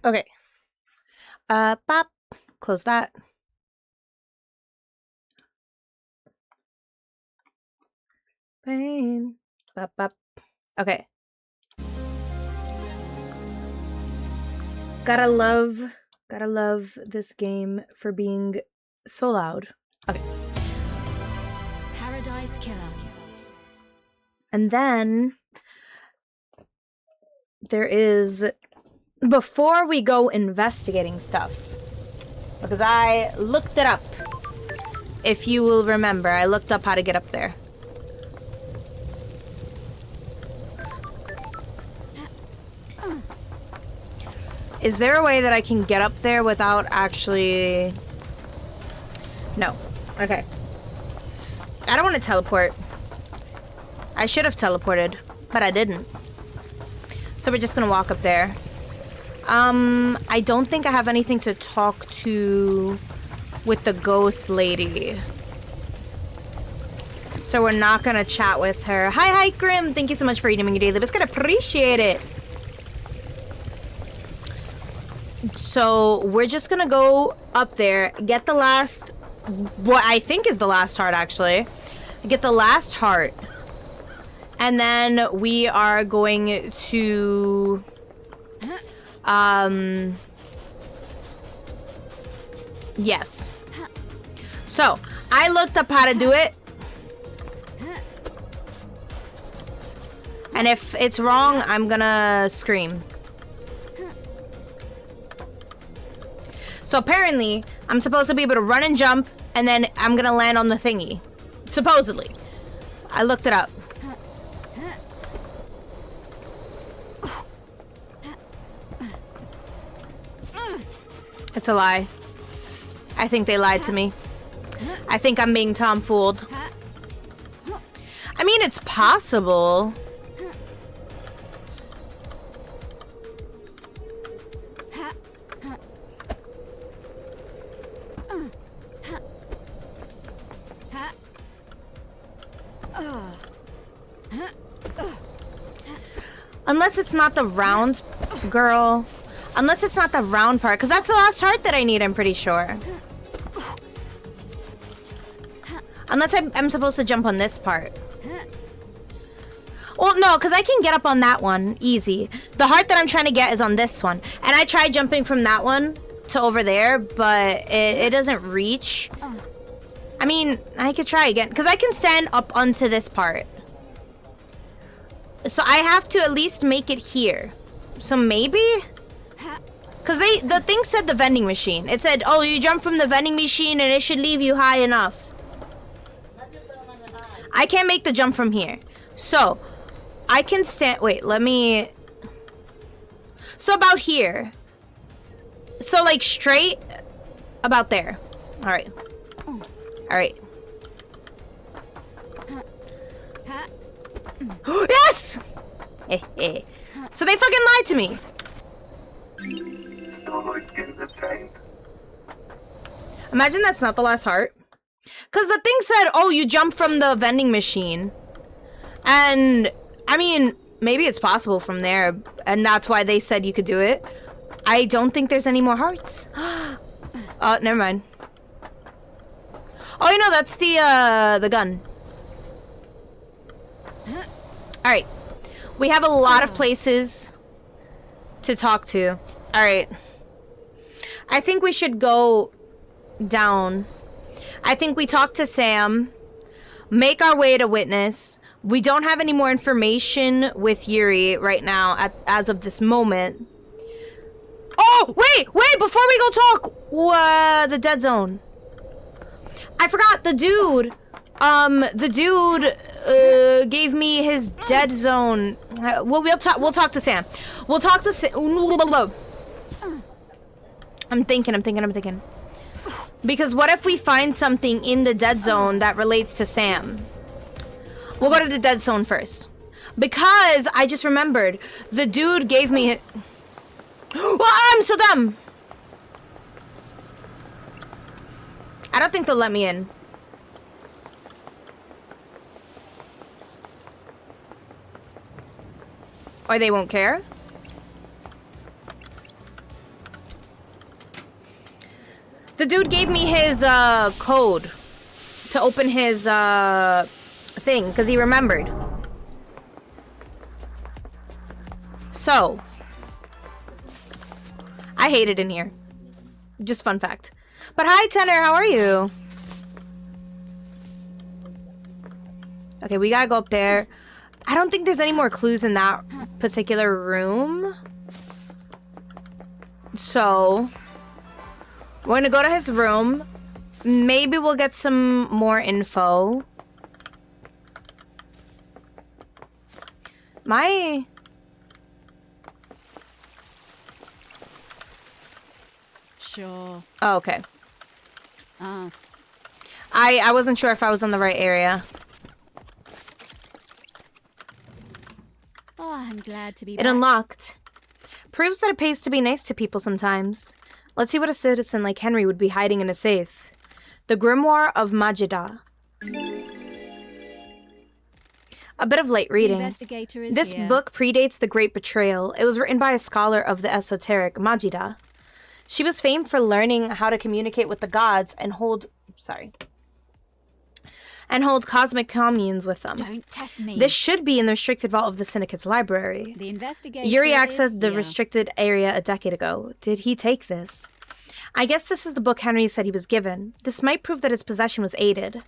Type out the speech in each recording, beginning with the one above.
Okay. Pop. Close that. Pain. Pop, pop. Okay. Gotta love this game for being so loud. Okay. Paradise Killer. And then there is, before we go investigating stuff, because I looked it up. If you will remember, I looked up how to get up there. Is there a way that I can get up there without actually... No. Okay. I don't want to teleport. I should have teleported, but I didn't. So we're just gonna walk up there. I don't think I have anything to talk to with the ghost lady. So we're not gonna chat with her. Hi, Grim. Thank you so much for eating me daily. Let's get appreciate it. So we're just gonna go up there, get the last, what I think is the last heart actually. Get the last heart. And then we are going to, yes. So, I looked up how to do it. And if it's wrong, I'm gonna scream. So apparently, I'm supposed to be able to run and jump, and then I'm gonna land on the thingy. Supposedly. I looked it up. It's a lie. I think they lied to me. I think I'm being tomfooled. I mean, it's possible. Unless it's not the round, girl. Unless it's not the round part, because that's the last heart that I need, I'm pretty sure. Unless I'm supposed to jump on this part. Well, no, because I can get up on that one, easy. The heart that I'm trying to get is on this one. And I tried jumping from that one to over there, but it doesn't reach. I mean, I could try again, because I can stand up onto this part. So I have to at least make it here. So maybe? Because the thing said the vending machine. It said, oh, you jump from the vending machine and it should leave you high enough. I can't make the jump from here. So, I can stand... Wait, let me... So about here. So like straight about there. Alright. Alright. Yes! So they fucking lied to me. Imagine that's not the last heart. Because the thing said, oh, you jump from the vending machine. And, I mean, maybe it's possible from there. And that's why they said you could do it. I don't think there's any more hearts. Never mind. Oh, you know, that's the gun. Alright. We have a lot of places to talk to. Alright. I think we should go down. I think we talk to Sam. Make our way to Witness. We don't have any more information with Yuri right now as of this moment. Oh, wait, before we go talk. The dead zone. I forgot the dude. The dude gave me his dead zone. We'll talk to Sam. We'll talk to Sam. I'm thinking. Because what if we find something in the dead zone that relates to Sam? We'll go to the dead zone first. Because I just remembered the dude gave me Oh, I'm so dumb. I don't think they'll let me in. Or they won't care. The dude gave me his code to open his thing because he remembered. So, I hate it in here. Just fun fact. But hi, Tenor, how are you? Okay, we gotta go up there. I don't think there's any more clues in that particular room. So, we're gonna go to his room. Maybe we'll get some more info. Sure. Oh, okay. I wasn't sure if I was in the right area. Oh, I'm glad to be It back. unlocked. Proves that it pays to be nice to people sometimes. Let's see what a citizen like Henry would be hiding in a safe. The Grimoire of Majida. A bit of light reading. The investigator is This here. book predates The Great Betrayal. It was written by a scholar of the esoteric, Majida. She was famed for learning how to communicate with the gods and hold cosmic communes with them. Don't test me. This should be in the restricted vault of the Syndicate's library. The investigator Yuri is accessed the here. restricted area a decade ago. Did he take this? I guess this is the book Henry said he was given. This might prove that its possession was aided.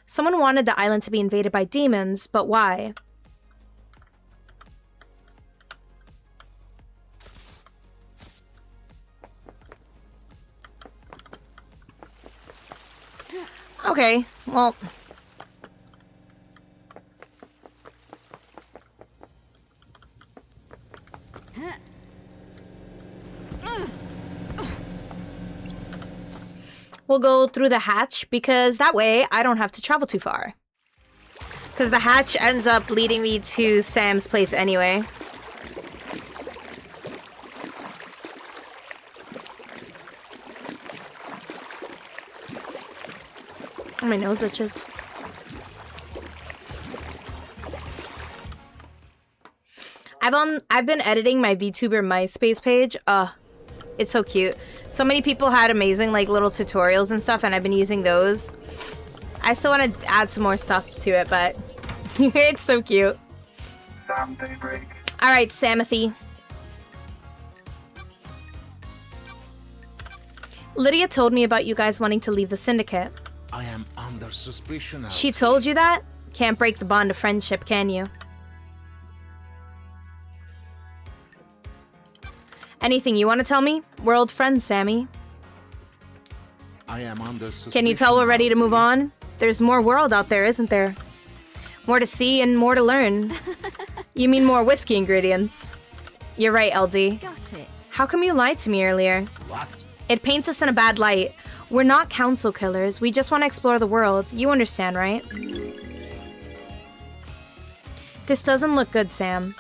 Someone wanted the island to be invaded by demons, but why? Okay, well... We'll go through the hatch, because that way I don't have to travel too far. Because the hatch ends up leading me to Sam's place anyway. Oh, my nose itches. I've been editing my VTuber MySpace page. It's so cute. So many people had amazing like little tutorials and stuff, and I've been using those. I still want to add some more stuff to it, but it's so cute. Sam Daybreak. All right, Samothy. Lydia told me about you guys wanting to leave the Syndicate. I am under suspicion. She out told here. you that? Can't break the bond of friendship, can you? Anything you want to tell me? We're old friends, Sammy. I am under suspicion. Can you tell we're ready to out move here. on? There's more world out there, isn't there? More to see and more to learn. You mean more whiskey ingredients. You're right, LD. Got it. How come you lied to me earlier? What? It paints us in a bad light. We're not council killers. We just want to explore the world. You understand, right? This doesn't look good, Sam.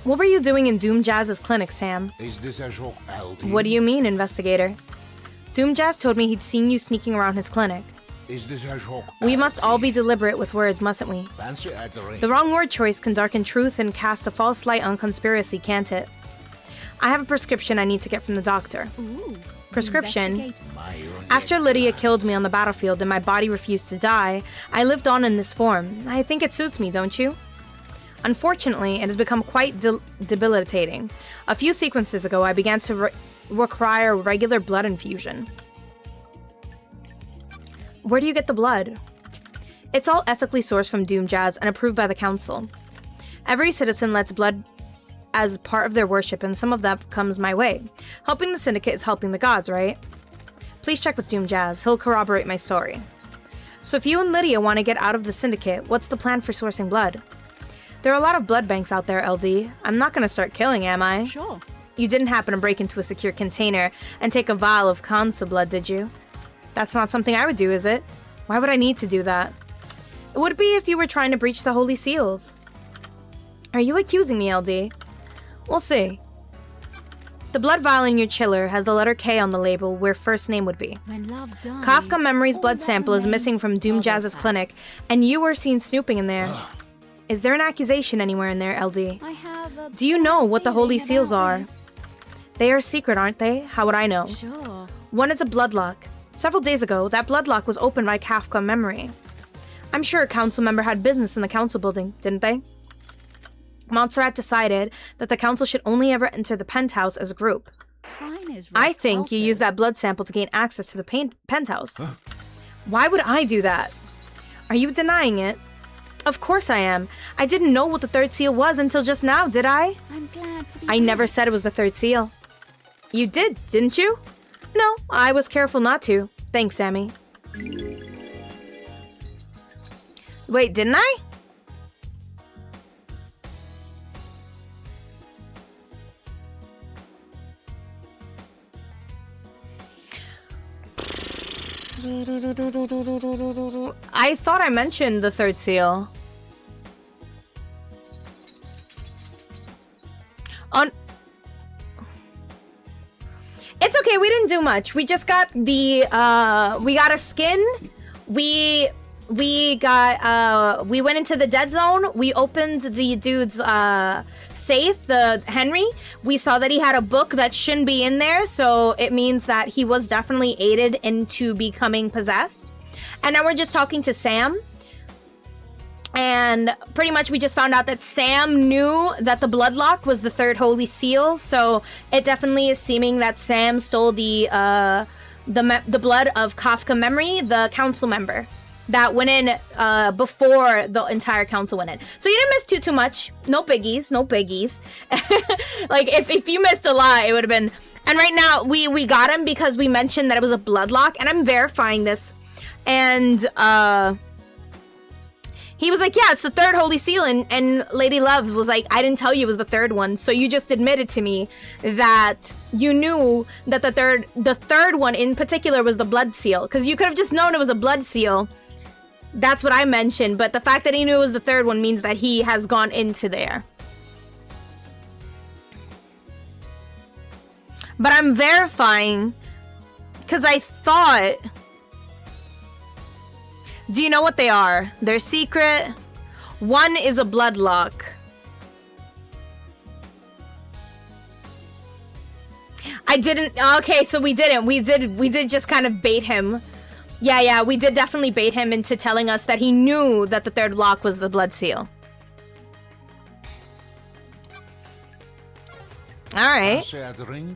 What were you doing in Doom Jazz's clinic, Sam? Is this a joke, LD? What do you mean, investigator? Doom Jazz told me he'd seen you sneaking around his clinic. Is this a joke? We must LD? all be deliberate with words, mustn't we? Fancy at the ring. The wrong word choice can darken truth and cast a false light on conspiracy, can't it? I have a prescription I need to get from the doctor. Ooh. Prescription? Investigate. My own After Lydia plans. killed me on the battlefield and my body refused to die, I lived on in this form. I think it suits me, don't you? Unfortunately, it has become quite debilitating. A few sequences ago, I began to require regular blood infusion. Where do you get the blood? It's all ethically sourced from Doom Jazz and approved by the council. Every citizen lets blood as part of their worship, and some of that comes my way. Helping the Syndicate is helping the gods, right? Please check with Doom Jazz. He'll corroborate my story. So if you and Lydia want to get out of the Syndicate, what's the plan for sourcing blood? There are a lot of blood banks out there, LD. I'm not going to start killing, am I? Sure. You didn't happen to break into a secure container and take a vial of Kansa blood, did you? That's not something I would do, is it? Why would I need to do that? It would be if you were trying to breach the Holy Seals. Are you accusing me, LD? We'll see. The blood vial in your chiller has the letter K on the label where first name would be. When love dies, Kafka Memory's all blood that sample is missing remains from Doom are the Jazz's facts. clinic, and you were seen snooping in there. Is there an accusation anywhere in there, LD? I have a Do you know what the bad Holy feeling Seals about are? this. They are secret, aren't they? How would I know? Sure. One is a bloodlock. Several days ago, that bloodlock was opened by Kafka memory. I'm sure a council member had business in the council building, didn't they? Montserrat decided that the council should only ever enter the penthouse as a group. Crime is I think you repulsive. used that blood sample to gain access to the penthouse. Why would I do that? Are you denying it? Of course I am. I didn't know what the third seal was until just now, did I? I'm glad to be I never back. said it was the third seal. You did, didn't you? No, I was careful not to. Thanks, Sammy. Wait, didn't I? I thought I mentioned the third seal. On. It's okay, we didn't do much. We just got the we got a skin. We went into the dead zone. We opened the dude's safe, the Henry. We saw that he had a book that shouldn't be in there, so it means that he was definitely aided into becoming possessed. And now we're just talking to Sam. And pretty much we just found out that Sam knew that the bloodlock was the third holy seal, so it definitely is seeming that Sam stole the blood of Kafka Memory, the council member that went in before the entire council went in. So you didn't miss too much. No biggies, no biggies. Like if you missed a lot, it would have been. And right now we got him because we mentioned that it was a bloodlock, and I'm verifying this, and he was like, yeah, it's the third holy seal, and Lady Love was like, I didn't tell you it was the third one, so you just admitted to me that you knew that the third one in particular was the blood seal, because you could have just known it was a blood seal. That's what I mentioned, but the fact that he knew it was the third one means that he has gone into there. But I'm verifying, because I thought... Do you know what they are? They're secret. One is a bloodlock. I didn't. Okay, so we didn't. We did just kind of bait him. Yeah, we did definitely bait him into telling us that he knew that the third lock was the blood seal. All right. Say a drink.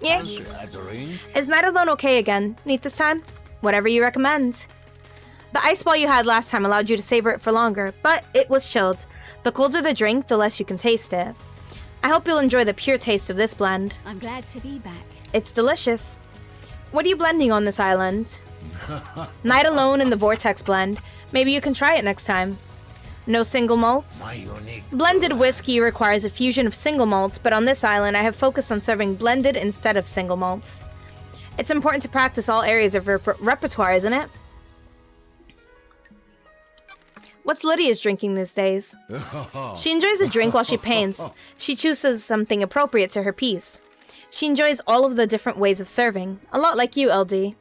Yeah. Say a drink. Is Night Alone okay again? Neat this time? Whatever you recommend. The ice ball you had last time allowed you to savor it for longer, but it was chilled. The colder the drink, the less you can taste it. I hope you'll enjoy the pure taste of this blend. I'm glad to be back. It's delicious. What are you blending on this island? Night Alone in the Vortex blend. Maybe you can try it next time. No single malts? My unique. Blended whiskey requires a fusion of single malts, but on this island I have focused on serving blended instead of single malts. It's important to practice all areas of repertoire, isn't it? What's Lydia's drinking these days? She enjoys a drink while she paints. She chooses something appropriate to her piece. She enjoys all of the different ways of serving. A lot like you, LD.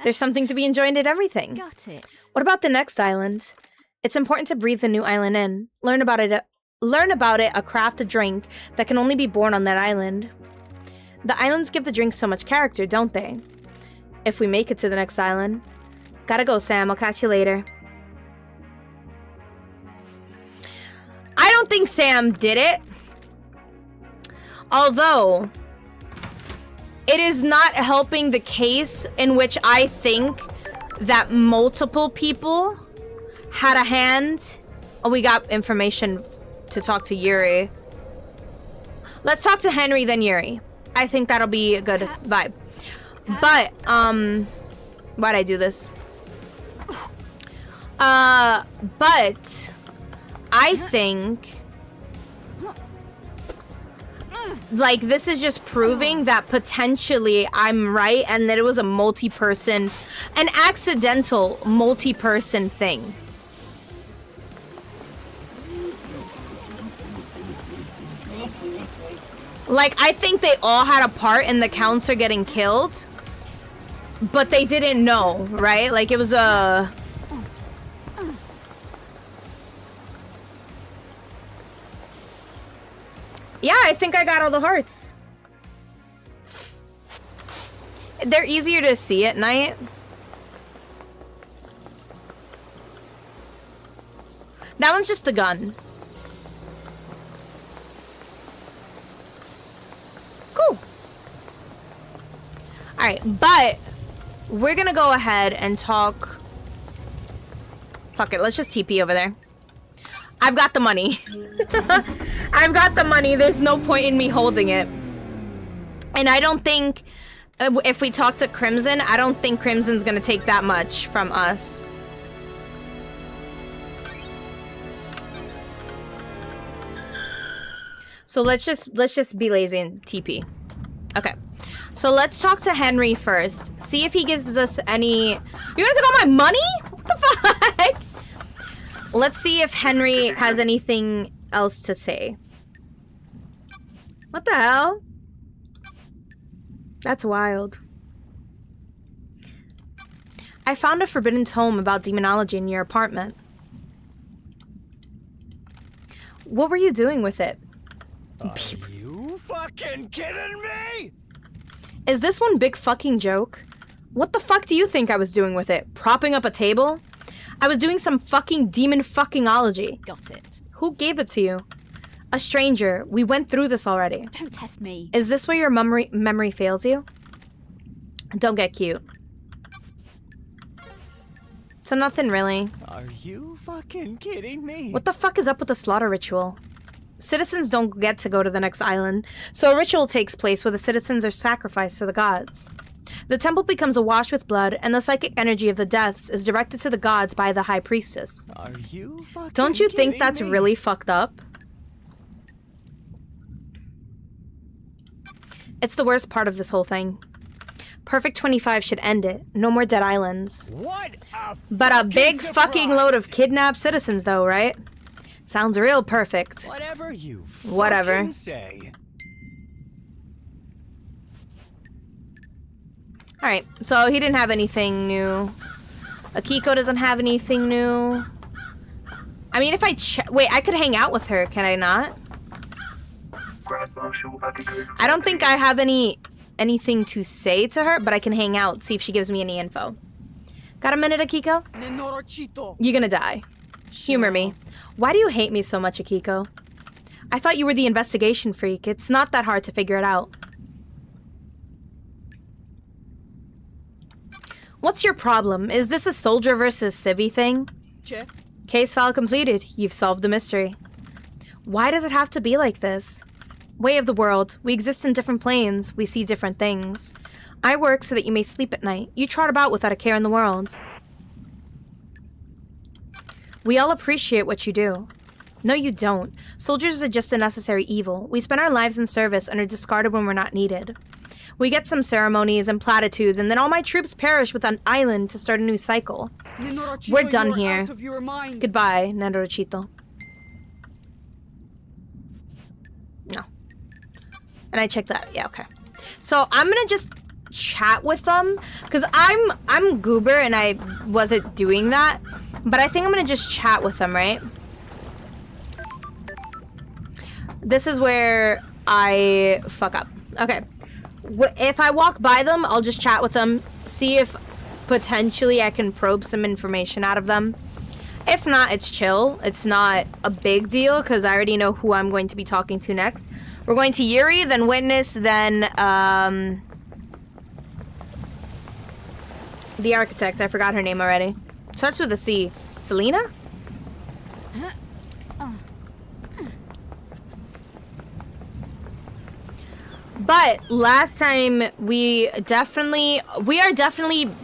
There's something to be enjoyed at everything. Got it. What about the next island? It's important to breathe the new island in. Learn about it, a craft a drink that can only be born on that island. The islands give the drink so much character, don't they? If we make it to the next island. Gotta go, Sam. I'll catch you later. I don't think Sam did it. Although, it is not helping the case in which I think that multiple people had a hand. Oh, we got information to talk to Yuri. Let's talk to Henry, then Yuri. I think that'll be a good vibe. But, why'd I do this? But I think, like, this is just proving that potentially I'm right and that it was a multi-person, an accidental multi-person thing. Like, I think they all had a part in the counselor getting killed, but they didn't know, right? Like, it was a... Yeah, I think I got all the hearts. They're easier to see at night. That one's just a gun. Cool. Alright, but we're gonna go ahead and talk. Fuck it, let's just TP over there. I've got the money. I've got the money. There's no point in me holding it. And I don't think, if we talk to Crimson, I don't think Crimson's gonna take that much from us. So let's just be lazy and TP. Okay. So let's talk to Henry first. See if he gives us any... You're gonna take all my money? What the fuck? Let's see if Henry has anything else to say. What the hell? That's wild. I found a forbidden tome about demonology in your apartment. What were you doing with it? Are you fucking kidding me? Is this one big fucking joke? What the fuck do you think I was doing with it? Propping up a table? I was doing some fucking demon fuckingology. Got it. Who gave it to you? A stranger. We went through this already. Don't test me. Is this where your memory fails you? Don't get cute. So nothing really. Are you fucking kidding me? What the fuck is up with the slaughter ritual? Citizens don't get to go to the next island, so a ritual takes place where the citizens are sacrificed to the gods. The temple becomes awash with blood, and the psychic energy of the deaths is directed to the gods by the high priestess. Are you fucking Don't you think kidding that's me? really fucked up? It's the worst part of this whole thing. Perfect 25 should end it. No more dead islands. What a But a big surprise. fucking load of kidnapped citizens though, right? Sounds real perfect. Whatever you Whatever. fucking say. Alright, so he didn't have anything new. Akiko doesn't have anything new. I mean, if I wait, I could hang out with her, can I not? Grand Marshal Akiko. I don't think I have anything to say to her, but I can hang out, see if she gives me any info. Got a minute, Akiko? You're gonna die. Humor me. Why do you hate me so much, Akiko? I thought you were the investigation freak. It's not that hard to figure it out. What's your problem? Is this a soldier versus civvy thing? Case file completed. You've solved the mystery. Why does it have to be like this? Way of the world. We exist in different planes. We see different things. I work so that you may sleep at night. You trot about without a care in the world. We all appreciate what you do. No, you don't. Soldiers are just a necessary evil. We spend our lives in service and are discarded when we're not needed. We get some ceremonies and platitudes, and then all my troops perish with an island to start a new cycle. We're done here. Goodbye, Nendorochito. No. And I checked that. Yeah, okay. So I'm gonna just chat with them, because I'm goober and I wasn't doing that. But I think I'm gonna just chat with them, right? This is where I fuck up. Okay. If I walk by them, I'll just chat with them, see if potentially I can probe some information out of them. If not, it's chill. It's not a big deal because I already know who I'm going to be talking to next. We're going to Yuri, then Witness, then the architect. I forgot her name already. Starts with a C. Selena? But last time we are definitely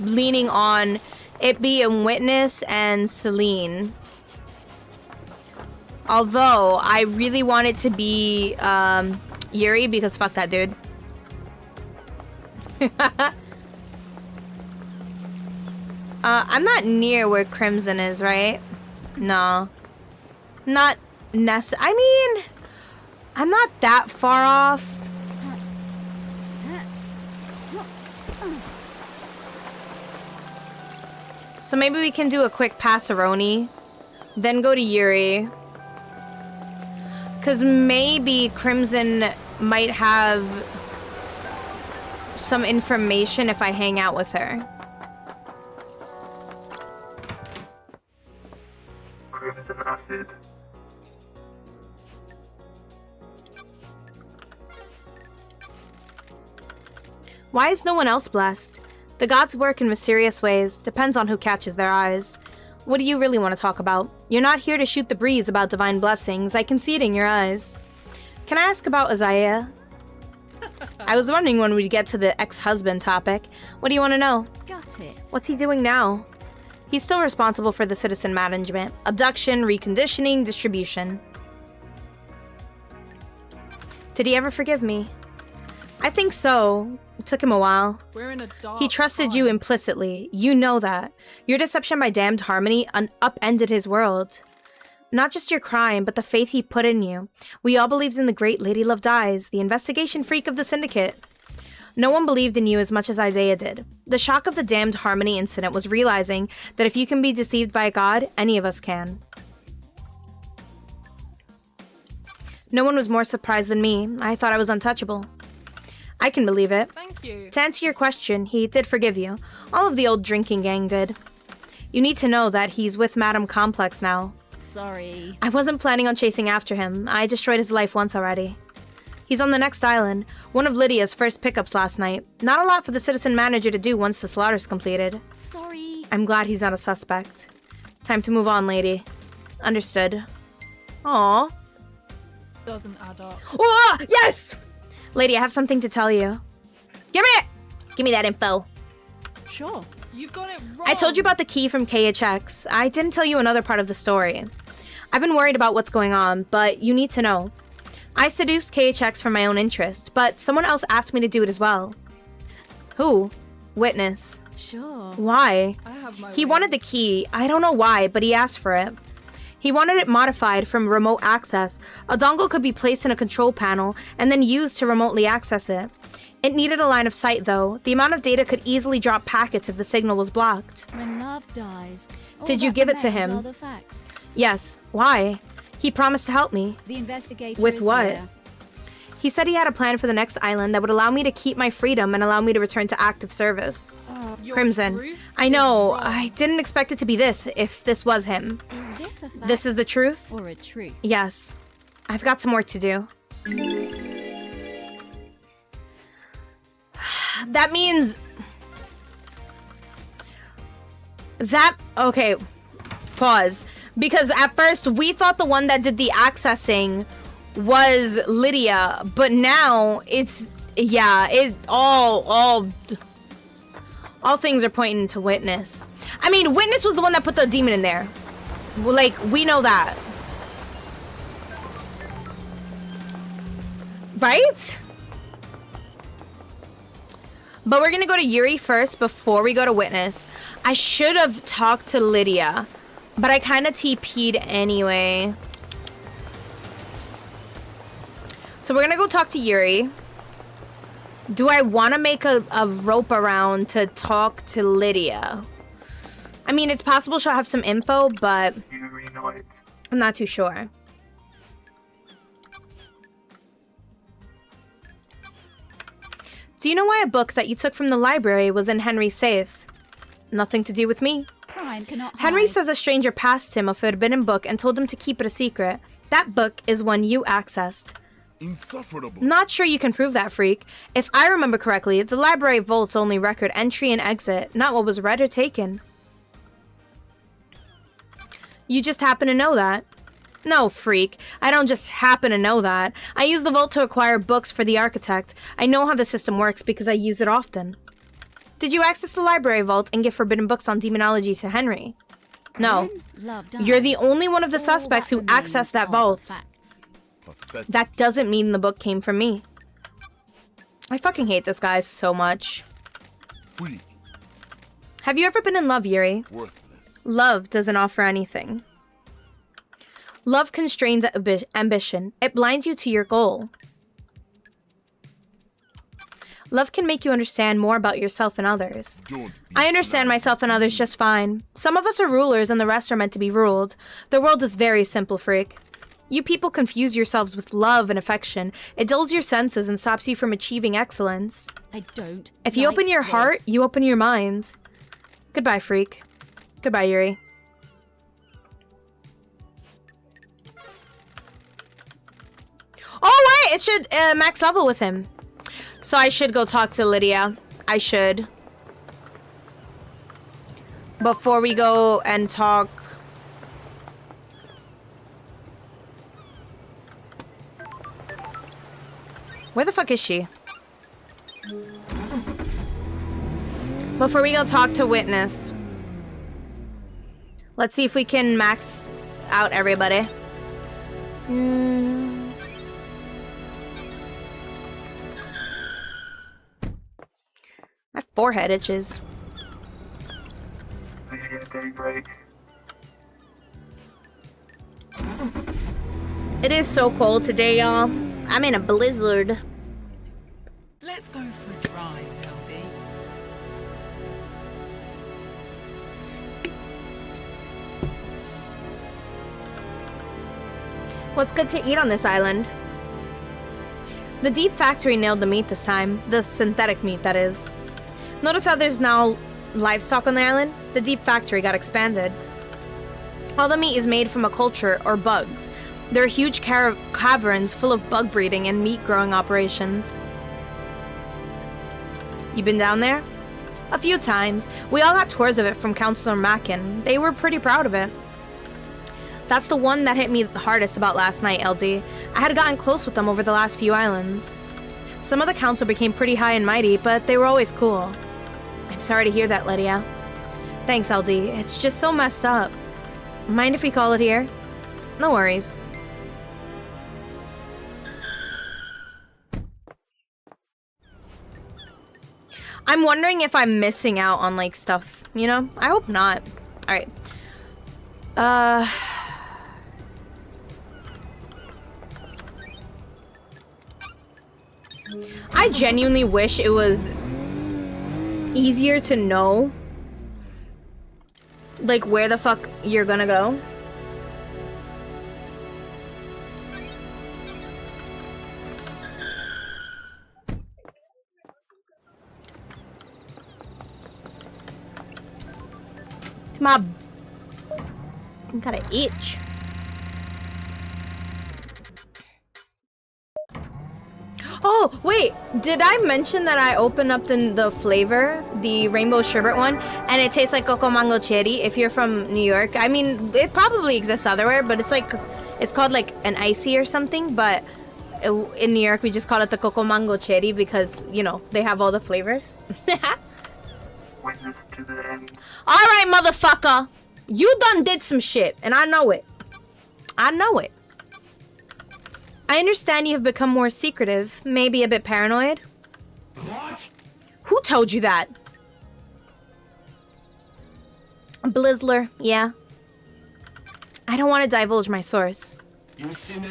leaning on it being Witness and Celine. Although I really want it to be Yuri because fuck that dude. I'm not near where Crimson is, right? No. Not I mean, I'm not that far off. So maybe we can do a quick Passaroni, then go to Yuri. Because maybe Crimson might have some information if I hang out with her. Crimson acid. Why is no one else blessed? The gods work in mysterious ways. Depends on who catches their eyes. What do you really want to talk about? You're not here to shoot the breeze about divine blessings. I can see it in your eyes. Can I ask about Isaiah? I was wondering when we'd get to the ex-husband topic. What do you want to know? Got it. What's he doing now? He's still responsible for the citizen management. Abduction, reconditioning, distribution. Did he ever forgive me? I think so. It took him a while. We're in a dark He trusted time. you implicitly. You know that. Your deception by damned harmony upended his world. Not just your crime, but the faith he put in you. We all believed in the great Lady Love Dies, the investigation freak of the syndicate. No one believed in you as much as Isaiah did. The shock of the damned harmony incident was realizing that if you can be deceived by a god, any of us can. No one was more surprised than me. I thought I was untouchable. I can believe it. Thank you. To answer your question, he did forgive you. All of the old drinking gang did. You need to know that he's with Madame Complex now. Sorry. I wasn't planning on chasing after him. I destroyed his life once already. He's on the next island, one of Lydia's first pickups last night. Not a lot for the citizen manager to do once the slaughter's completed. Sorry. I'm glad he's not a suspect. Time to move on, lady. Understood. Aww. Doesn't add up. Oh, yes! Lady, I have something to tell you. Give me it! Give me that info. Sure. You've got it wrong. I told you about the key from KHX. I didn't tell you another part of the story. I've been worried about what's going on, but you need to know. I seduced KHX for my own interest, but someone else asked me to do it as well. Who? Witness. Sure. Why? I have my He way. wanted the key. I don't know why, but he asked for it. He wanted it modified from remote access. A dongle could be placed in a control panel and then used to remotely access it. It needed a line of sight, though. The amount of data could easily drop packets if the signal was blocked. When love dies. all Did you that give it to remains him? are the facts. Yes. Why? He promised to help me. The investigator With is what? here. He said he had a plan for the next island that would allow me to keep my freedom and allow me to return to active service. Your Crimson. truth I is know. wrong. I didn't expect it to be this, if this was him. Is this a fact This is the truth? or a truth? Yes. I've got some work to do. That means... Okay. Pause. Because at first, we thought the one that did the accessing was Lydia, but now it's... Yeah, all things are pointing to Witness. I mean, Witness was the one that put the demon in there. Like, we know that. Right? But we're gonna go to Yuri first before we go to Witness. I should have talked to Lydia, but I kind of TP'd anyway. So we're gonna go talk to Yuri. Do I want to make a rope around to talk to Lydia? I mean, it's possible she'll have some info, but Yuri Knight. I'm not too sure. Do you know why a book that you took from the library was in Henry's safe? Nothing to do with me. Crime cannot Henry hide. says a stranger passed him a forbidden book and told him to keep it a secret. That book is one you accessed. Insufferable. Not sure you can prove that, freak. If I remember correctly, the library vaults only record entry and exit, not what was read or taken. You just happen to know that. No, freak. I don't just happen to know that. I use the vault to acquire books for the architect. I know how the system works because I use it often. Did you access the library vault and give forbidden books on demonology to Henry? No. When love dies, You're the only one of the all suspects that who remains accessed that are vault. facts. Pathetic. That doesn't mean the book came from me. I fucking hate this guy so much. Free. Have you ever been in love, Yuri? Worthless. Love doesn't offer anything. Love constrains ambition. It blinds you to your goal. Love can make you understand more about yourself and others. Don't be I understand snide. myself and others just fine. Some of us are rulers and the rest are meant to be ruled. The world is very simple, freak. You people confuse yourselves with love and affection. It dulls your senses and stops you from achieving excellence. I don't. If you like open your this. heart, you open your mind. Goodbye, freak. Goodbye, Yuri. Oh, wait! It should max level with him. So I should go talk to Lydia. I should. Before we go and talk... Where the fuck is she? Before we go talk to Witness. Let's see if we can max out everybody. My forehead itches. Please get a day break. It is so cold today, y'all. I'm in a blizzard. Let's go for a drive, LD. What's good to eat on this island? The Deep Factory nailed the meat this time. The synthetic meat, that is. Notice how there's now livestock on the island? The Deep Factory got expanded. All the meat is made from a culture, or bugs. There are huge caverns full of bug breeding and meat growing operations. You been down there? A few times. We all got tours of it from Councilor Mackin. They were pretty proud of it. That's the one that hit me the hardest about last night, LD. I had gotten close with them over the last few islands. Some of the council became pretty high and mighty, but they were always cool. I'm sorry to hear that, Lydia. Thanks, LD. It's just so messed up. Mind if we call it here? No worries. I'm wondering if I'm missing out on, like, stuff, you know? I hope not. Alright. I genuinely wish it was easier to know, like, where the fuck you're gonna go. My... I got an itch. Oh, wait, did I mention that I opened up the flavor, the rainbow sherbet one, and it tastes like cocoa mango cherry if you're from New York? I mean, it probably exists everywhere, but it's like, it's called like an icy or something, but in New York we just call it the cocoa mango cherry because, you know, they have all the flavors. Witness to the end. Alright, motherfucker! You done did some shit, and I know it. I know it. I understand you have become more secretive, maybe a bit paranoid. What? Who told you that? Blizzler, yeah. I don't want to divulge my source.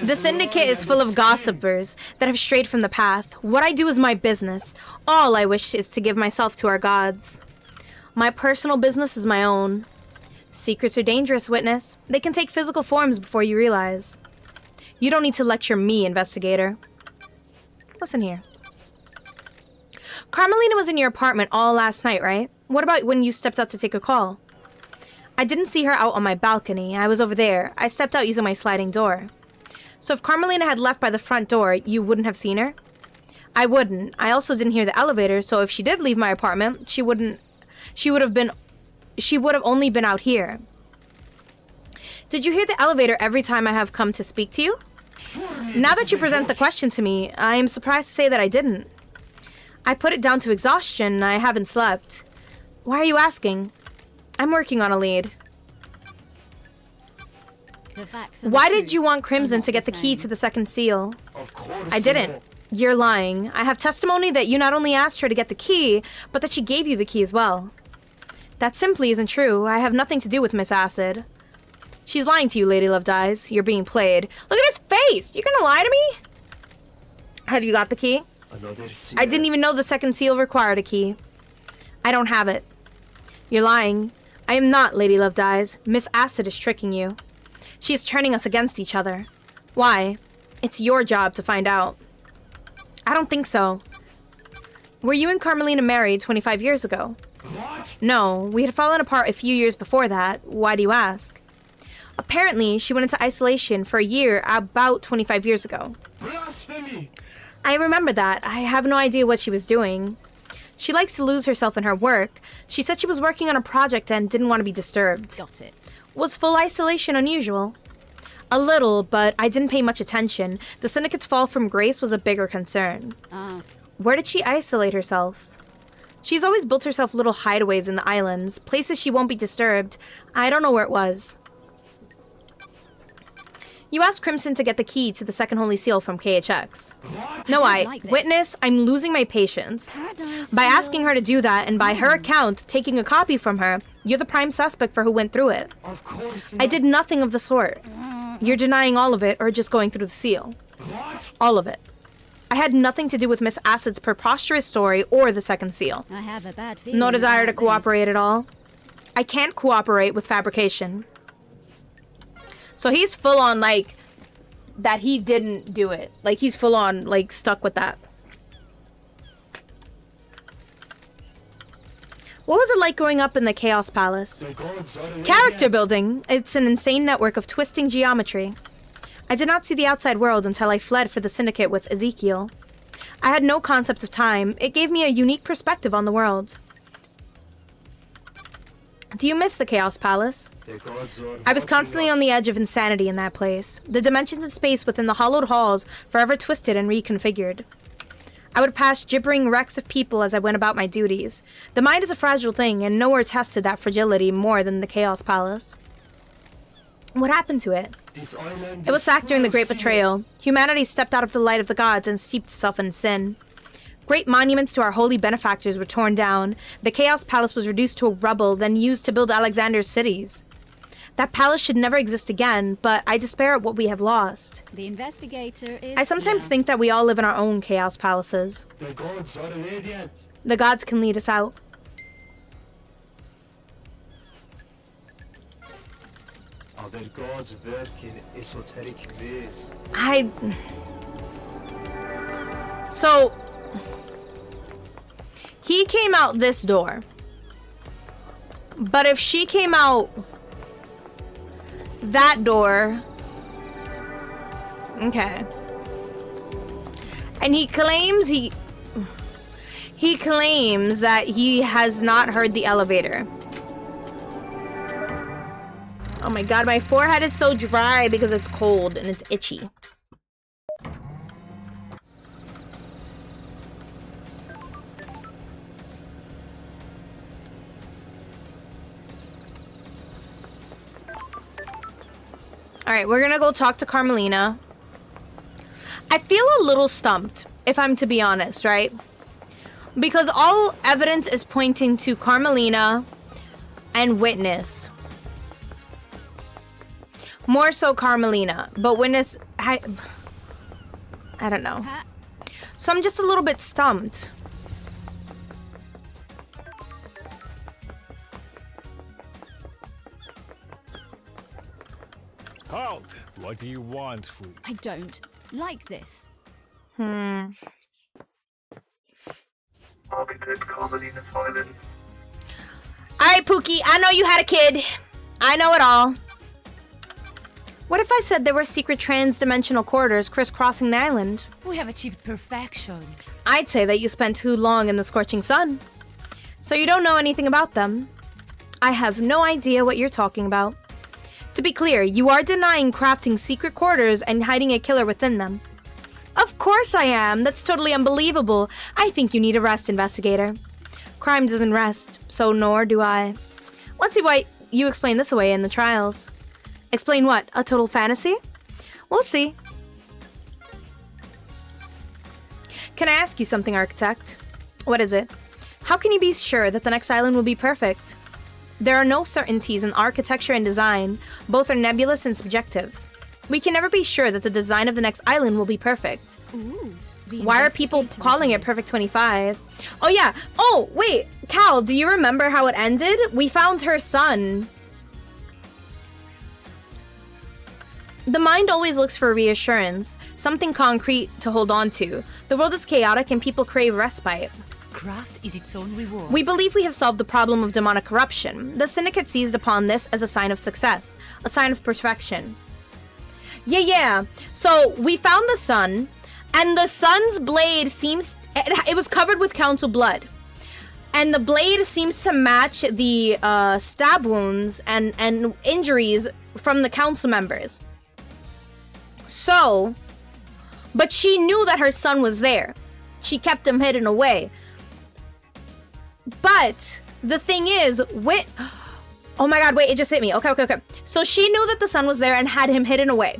The syndicate is full of gossipers that have strayed from the path. What I do is my business. All I wish is to give myself to our gods. My personal business is my own. Secrets are dangerous, Witness. They can take physical forms before you realize. You don't need to lecture me, investigator. Listen here. Carmelina was in your apartment all last night, right? What about when you stepped out to take a call? I didn't see her out on my balcony. I was over there. I stepped out using my sliding door. So if Carmelina had left by the front door, you wouldn't have seen her? I wouldn't. I also didn't hear the elevator, so if she did leave my apartment, she would have only been out here. Did you hear the elevator every time I have come to speak to you? Now that you present the question to me, I am surprised to say that I didn't. I put it down to exhaustion. I haven't slept. Why are you asking? I'm working on a lead. The facts are Why the did truth, you want but Crimson not to get the key same. to the second seal? Of course. I didn't. You're lying. I have testimony that you not only asked her to get the key, but that she gave you the key as well. That simply isn't true. I have nothing to do with Miss Acid. She's lying to you, Lady Love Dies. You're being played. Look at his face! You're gonna lie to me? Have you got the key? I didn't even know the second seal required a key. I don't have it. You're lying. I am not Lady Love Dies. Miss Acid is tricking you. She is turning us against each other. Why? It's your job to find out. I don't think so. Were you and Carmelina married 25 years ago? What? No, we had fallen apart a few years before that. Why do you ask? Apparently, she went into isolation for a year about 25 years ago. Blasphemy! I remember that. I have no idea what she was doing. She likes to lose herself in her work. She said she was working on a project and didn't want to be disturbed. Got it. Was full isolation unusual? A little, but I didn't pay much attention. The Syndicate's fall from grace was a bigger concern. Where did she isolate herself? She's always built herself little hideaways in the islands, places she won't be disturbed. I don't know where it was. You asked Crimson to get the key to the second holy seal from KHX. No, don't like this. Witness, I'm losing my patience. Paradise By asking feels- her to do that, and by her account, taking a copy from her, you're the prime suspect for who went through it. Of course I did nothing of the sort. You're denying all of it, or just going through the seal. What? All of it. I had nothing to do with Miss Acid's preposterous story or the second seal. I have a bad feeling. No desire to about this. cooperate at all. I can't cooperate with fabrication. So he's full on, like, that he didn't do it. Like, he's full on, like, stuck with that. What was it like growing up in the Chaos Palace? The gods are in Character building. It's an insane network of twisting geometry. I did not see the outside world until I fled for the Syndicate with Ezekiel. I had no concept of time. It gave me a unique perspective on the world. Do you miss the Chaos Palace? The gods are I was constantly on the edge of insanity in that place. The dimensions and space within the hollowed halls forever twisted and reconfigured. I would pass gibbering wrecks of people as I went about my duties. The mind is a fragile thing, and nowhere tested that fragility more than the Chaos Palace. What happened to it? This island It was is sacked during the full of Great Betrayal. Humanity stepped out of the light of the gods and steeped itself in sin. Great monuments to our holy benefactors were torn down. The Chaos Palace was reduced to a rubble, then used to build Alexander's cities. That palace should never exist again, but I despair at what we have lost. The investigator is. I sometimes think that we all live in our own Chaos Palaces. The gods are radiant. The gods can lead us out. Other gods work in esoteric ways. So, he came out this door. But if she came out that door... Okay. And he claims he claims that he has not heard the elevator. Oh my god, my forehead is so dry because it's cold and it's itchy. Alright, we're gonna go talk to Carmelina. I feel a little stumped, if I'm to be honest, right? Because all evidence is pointing to Carmelina and Witness. More so Carmelina, but Witness... I don't know. So I'm just a little bit stumped. Halt! What do you want, fool? I don't like this. Architect Carmelina Island. Alright, Pookie, I know you had a kid. I know it all. What if I said there were secret trans-dimensional corridors crisscrossing the island? We have achieved perfection. I'd say that you spent too long in the scorching sun. So you don't know anything about them. I have no idea what you're talking about. To be clear, you are denying crafting secret corridors and hiding a killer within them. Of course I am. That's totally unbelievable. I think you need a rest, investigator. Crime doesn't rest, so nor do I. Let's see why you explain this away in the trials. Explain what? A total fantasy? We'll see. Can I ask you something, Architect? What is it? How can you be sure that the next island will be perfect? There are no certainties in architecture and design. Both are nebulous and subjective. We can never be sure that the design of the next island will be perfect. Ooh. Why are people calling it Perfect 25? Oh yeah. Oh, wait. Cal, do you remember how it ended? We found her son. The mind always looks for reassurance, something concrete to hold on to. The world is chaotic and people crave respite. Craft is its own reward. We believe we have solved the problem of demonic corruption. The Syndicate seized upon this as a sign of success, a sign of perfection. Yeah. So we found the sun, and the sun's blade seems... It was covered with council blood. And the blade seems to match the stab wounds and injuries from the council members. So, but she knew that her son was there. She kept him hidden away. But the thing is, oh my god, wait, it just hit me. Okay. So she knew that the son was there and had him hidden away.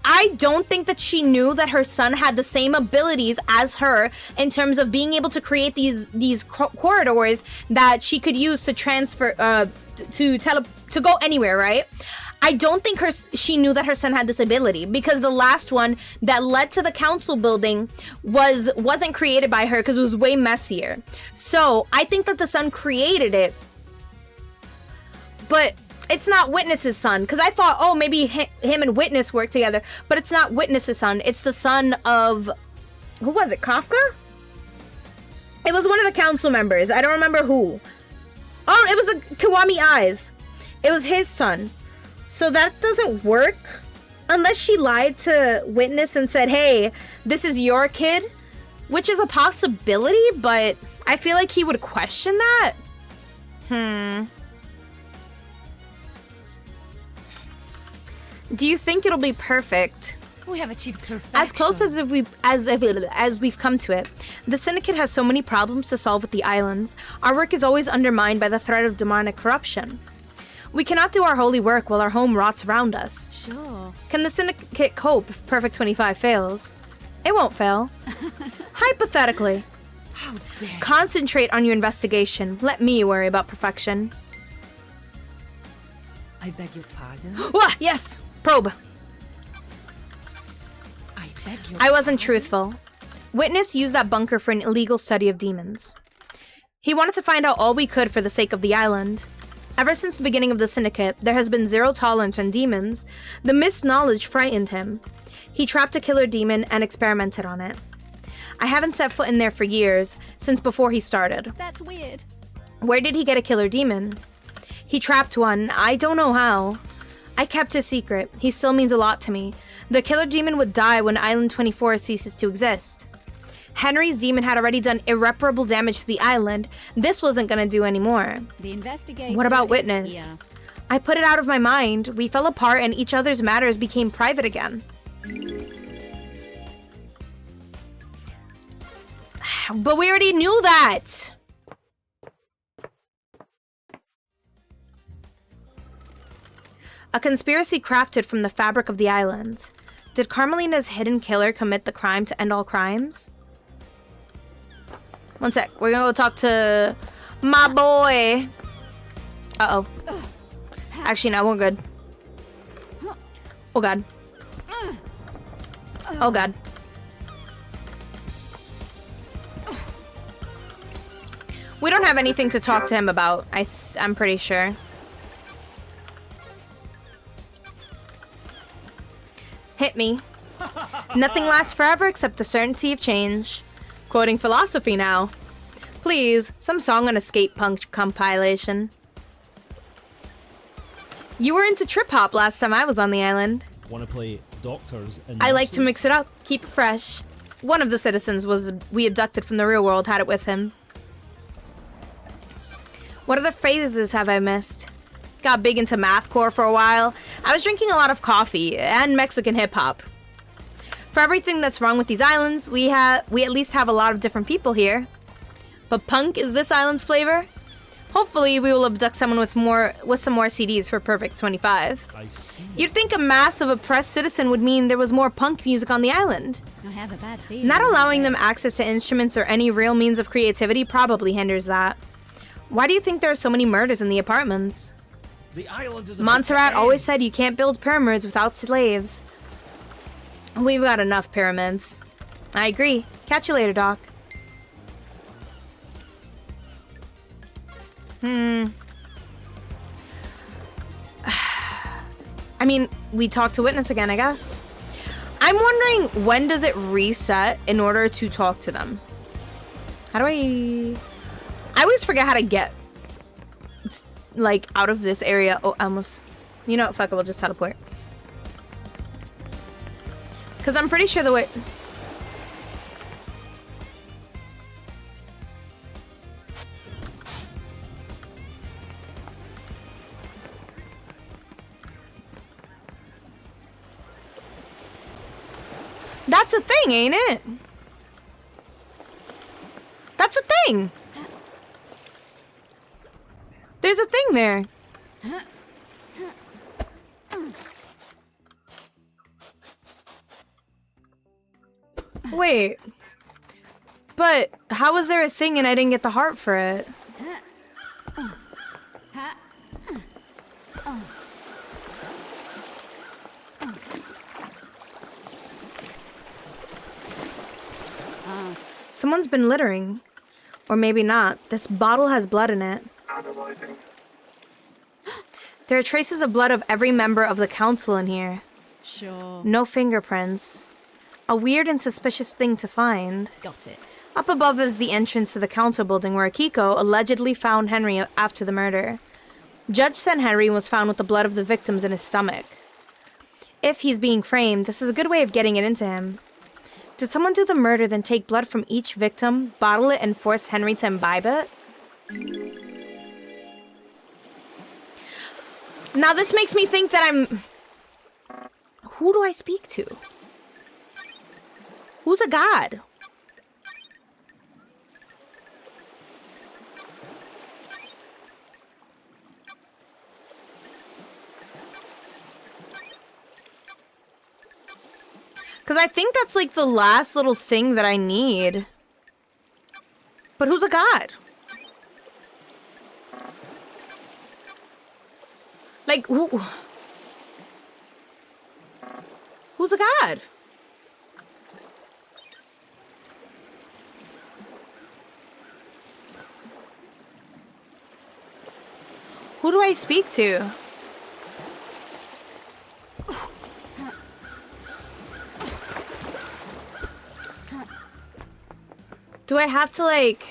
I don't think that she knew that her son had the same abilities as her in terms of being able to create these corridors that she could use to transfer to go anywhere, right? I don't think she knew that her son had this ability, because the last one that led to the council building wasn't created by her because it was way messier. So I think that the son created it, but it's not Witness's son, because I thought, oh, maybe him and Witness work together, but it's not Witness's son. It's the son of, who was it, Kafka? It was one of the council members. I don't remember who. Oh, it was the Kiwami Eyes. It was his son. So that doesn't work unless she lied to Witness and said, hey, this is your kid, which is a possibility, but I feel like he would question that. Do you think it'll be perfect? We have achieved perfection. As close as we've come to it. The Syndicate has so many problems to solve with the islands. Our work is always undermined by the threat of demonic corruption. We cannot do our holy work while our home rots around us. Sure. Can the Syndicate cope if Perfect 25 fails? It won't fail. Hypothetically. How dare Concentrate on your investigation. Let me worry about perfection. I beg your pardon? Wah, yes! Probe. I beg your I wasn't truthful. Witness used that bunker for an illegal study of demons. He wanted to find out all we could for the sake of the island. Ever since the beginning of the Syndicate, there has been zero tolerance on demons. The missed knowledge frightened him. He trapped a killer demon and experimented on it. I haven't set foot in there for years, since before he started. That's weird. Where did he get a killer demon? He trapped one. I don't know how. I kept his secret. He still means a lot to me. The killer demon would die when Island 24 ceases to exist. Henry's demon had already done irreparable damage to the island. This wasn't gonna do any more. The investigator. What about is Witness? here. I put it out of my mind. We fell apart and each other's matters became private again. But we already knew that! A conspiracy crafted from the fabric of the island. Did Carmelina's hidden killer commit the crime to end all crimes? One sec. We're gonna go talk to my boy. Uh-oh. Actually, no, we're good. Oh, God. Oh, God. We don't have anything to talk to him about, I'm pretty sure. Hit me. Nothing lasts forever except the certainty of change. Quoting philosophy now. Please, some song on a skate punk compilation. You were into trip hop last time I was on the island. Want to play doctors and I like to nurses? mix it up, keep it fresh. One of the citizens we abducted from the real world had it with him. What other phrases have I missed? Got big into mathcore for a while. I was drinking a lot of coffee and Mexican hip-hop. For everything that's wrong with these islands, we at least have a lot of different people here. But punk is this island's flavor? Hopefully we will abduct someone with some more CDs for Perfect 25. I see. You'd think a mass of oppressed citizen would mean there was more punk music on the island. I have a bad feeling. Not allowing them access to instruments or any real means of creativity probably hinders that. Why do you think there are so many murders in the apartments? The island is a Montserrat big always game. said you can't build pyramids without slaves. We've got enough pyramids. I agree. Catch you later, Doc. I mean, we talk to witness again, I guess. I'm wondering, when does it reset in order to talk to them? How do I always forget how to get, like, out of this area. Oh, I almost... You know what? Fuck it, we'll just teleport. Because I'm pretty sure the way... That's a thing, ain't it? That's a thing. There's a thing there. Wait. But how was there a thing and I didn't get the heart for it? Someone's been littering. Or maybe not. This bottle has blood in it. Analyzing. There are traces of blood of every member of the council in here. Sure. No fingerprints. A weird and suspicious thing to find. Got it. Up above is the entrance to the council building where Akiko allegedly found Henry after the murder. Judge said Henry was found with the blood of the victims in his stomach. If he's being framed, this is a good way of getting it into him. Did someone do the murder, then take blood from each victim, bottle it, and force Henry to imbibe it? Now this makes me think that I'm... Who do I speak to? Who's a god? Because I think that's like the last little thing that I need. But who's a god? Like, who? Who's a god? Who do I speak to? Do I have to, like...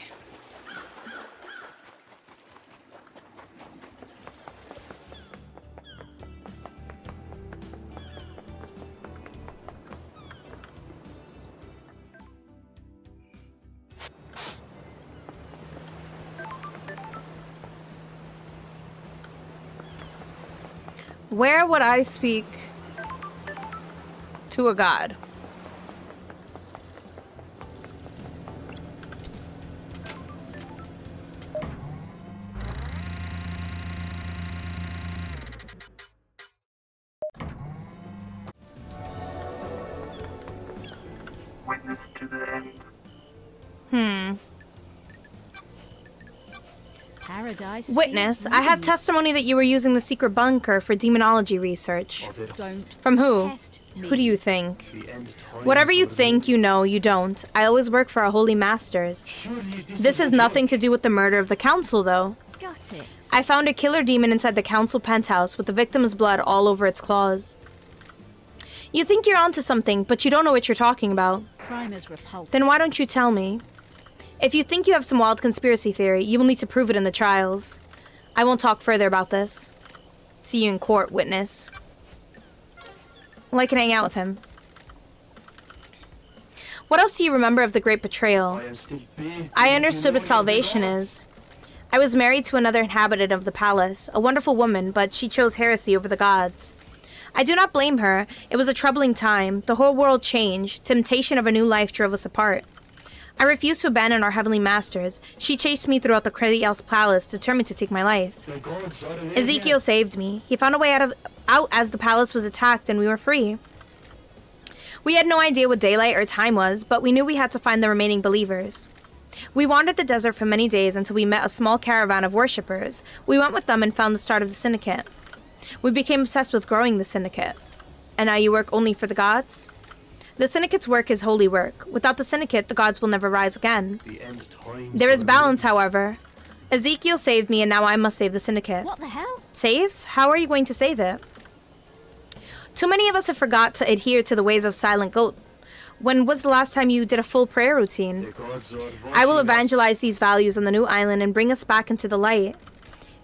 Where would I speak to a god? Witness to the end. Paradise. Witness, feeds I have me. testimony that you were using the secret bunker for demonology research. Don't From who? test me. Who do you think? The end times Whatever you are think, you know, you don't. I always work for our holy masters. Surely This has nothing to do with the murder of the council, though. Got it. I found a killer demon inside the council penthouse with the victim's blood all over its claws. You think you're onto something, but you don't know what you're talking about. Crime is repulsive. Then why don't you tell me? If you think you have some wild conspiracy theory, you will need to prove it in the trials. I won't talk further about this. See you in court, witness. Well, I can hang out with him. What else do you remember of the Great Betrayal? I am still based I in the understood what glory of the salvation gods. is. I was married to another inhabitant of the palace, a wonderful woman, but she chose heresy over the gods. I do not blame her. It was a troubling time. The whole world changed. Temptation of a new life drove us apart. I refused to abandon our heavenly masters. She chased me throughout the Kredial's palace, determined to take my life. The gods are in Ezekiel saved me. He found a way out as the palace was attacked and we were free. We had no idea what daylight or time was, but we knew we had to find the remaining believers. We wandered the desert for many days until we met a small caravan of worshippers. We went with them and found the start of the syndicate. We became obsessed with growing the syndicate. And now you work only for the gods? The syndicate's work is holy work. Without the syndicate, the gods will never rise again. The end times There is are balance, however. Ezekiel saved me and now I must save the syndicate. What the hell? Save? How are you going to save it? Too many of us have forgot to adhere to the ways of Silent Goat. When was the last time you did a full prayer routine? The gods are I will watching us. evangelize these values on the new island and bring us back into the light.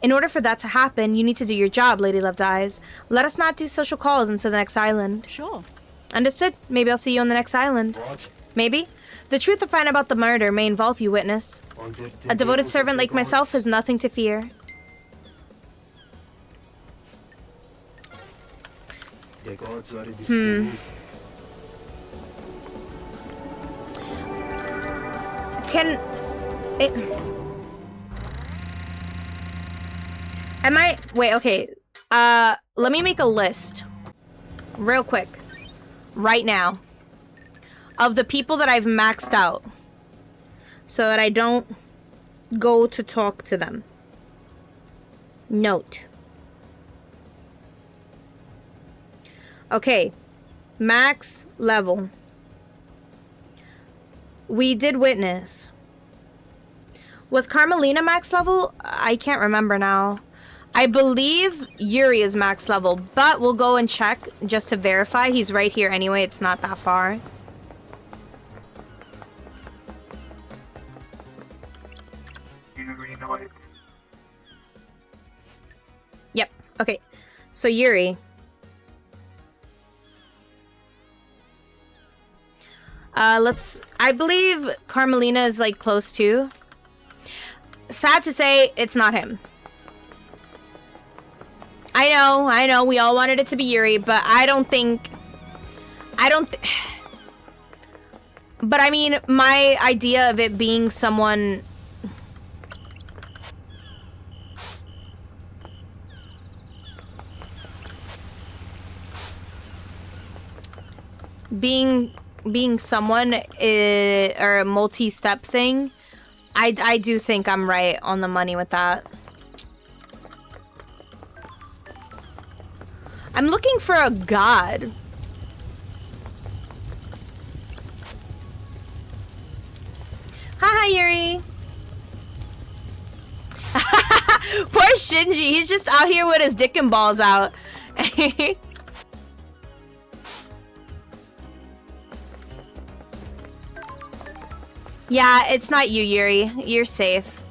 In order for that to happen, you need to do your job, Lady Loved Eyes. Let us not do social calls into the next island. Sure. Understood? Maybe I'll see you on the next island. What? Maybe. The truth to find about the murder may involve you, Witness. Under the A devoted wills of servant the like myself gods. has nothing to fear. The gods are displeased. Can it? Am I? Wait. Okay. Let me make a list, real quick, right now, of the people that I've maxed out, so that I don't go to talk to them. Note. Okay. Max level. We did Witness. Was Carmelina max level? I can't remember now. I believe Yuri is max level, but we'll go and check just to verify. He's right here anyway. It's not that far. Yuri Knight. Yep. Okay. So Yuri. I believe Carmelina is like close to. Sad to say, it's not him. I know, we all wanted it to be Yuri, but but I mean, my idea of it being someone... Being someone or a multi-step thing, I do think I'm right on the money with that. I'm looking for a god. Hi, Yuri. Poor Shinji. He's just out here with his dick and balls out. Yeah, it's not you, Yuri. You're safe.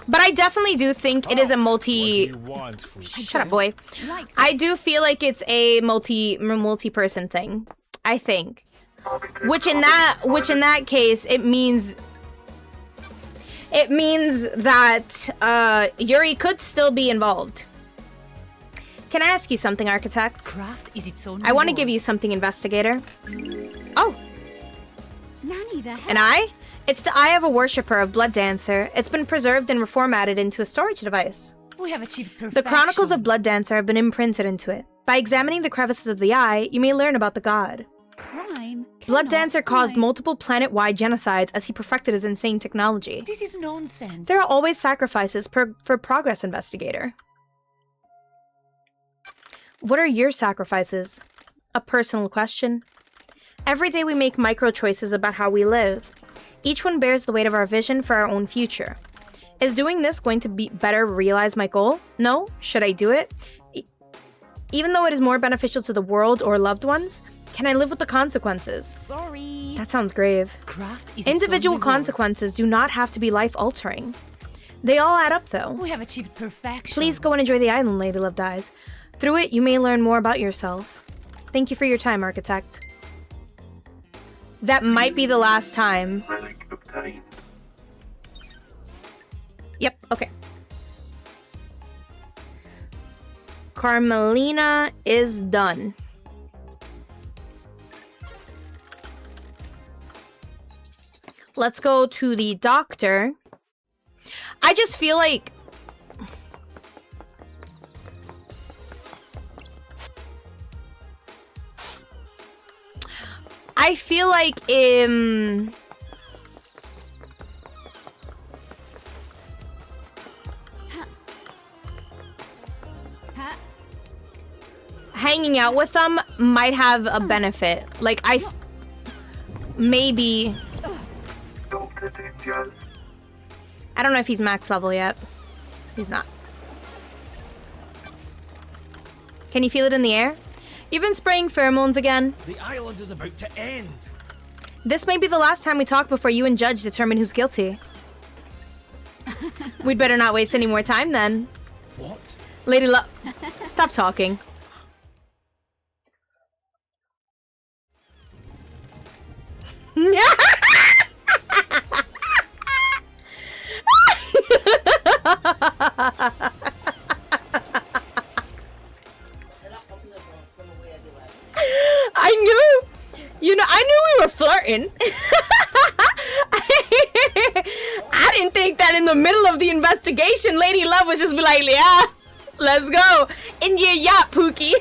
But I definitely do think it is a multi... What do you want, Fruit? Shut up, boy. Like I do feel like it's a multi-person thing. I think. Which in that case, it means that Yuri could still be involved. Can I ask you something, Architect? Craft is its own I want to reward. give you something, Investigator. Oh, Nanny the hell. an eye? It's the eye of a worshipper of Blood Dancer. It's been preserved and reformatted into a storage device. We have achieved perfection. The chronicles of Blood Dancer have been imprinted into it. By examining the crevices of the eye, you may learn about the god. Crime. Blood cannot Dancer caused crime. multiple planet-wide genocides as he perfected his insane technology. This is nonsense. There are always sacrifices for progress, Investigator. What are your sacrifices? A personal question. Every day we make micro-choices about how we live. Each one bears the weight of our vision for our own future. Is doing this going to be better realize my goal? No? Should I do it? Even though it is more beneficial to the world or loved ones? Can I live with the consequences? Sorry. That sounds grave. Craft is its Individual own reward. consequences do not have to be life-altering. They all add up, though. We have achieved perfection. Please go and enjoy the island, Lady Loved Eyes. Through it, you may learn more about yourself. Thank you for your time, Architect. That might be the last time. Relic obtained. Yep, okay. Carmelina is done. Let's go to the doctor. I just feel like... I feel like, Ha- hanging out with them might have a benefit. Like, maybe... Dr. Dinges. I don't know if he's max level yet. He's not. Can you feel it in the air? You've been spraying pheromones again. The island is about to end. This may be the last time we talk before you and Judge determine who's guilty. We'd better not waste any more time then. What? Lady Love, stop talking. I knew, I knew we were flirting. I didn't think that in the middle of the investigation, Lady Love would just be like, yeah, let's go. In your yacht, Pookie.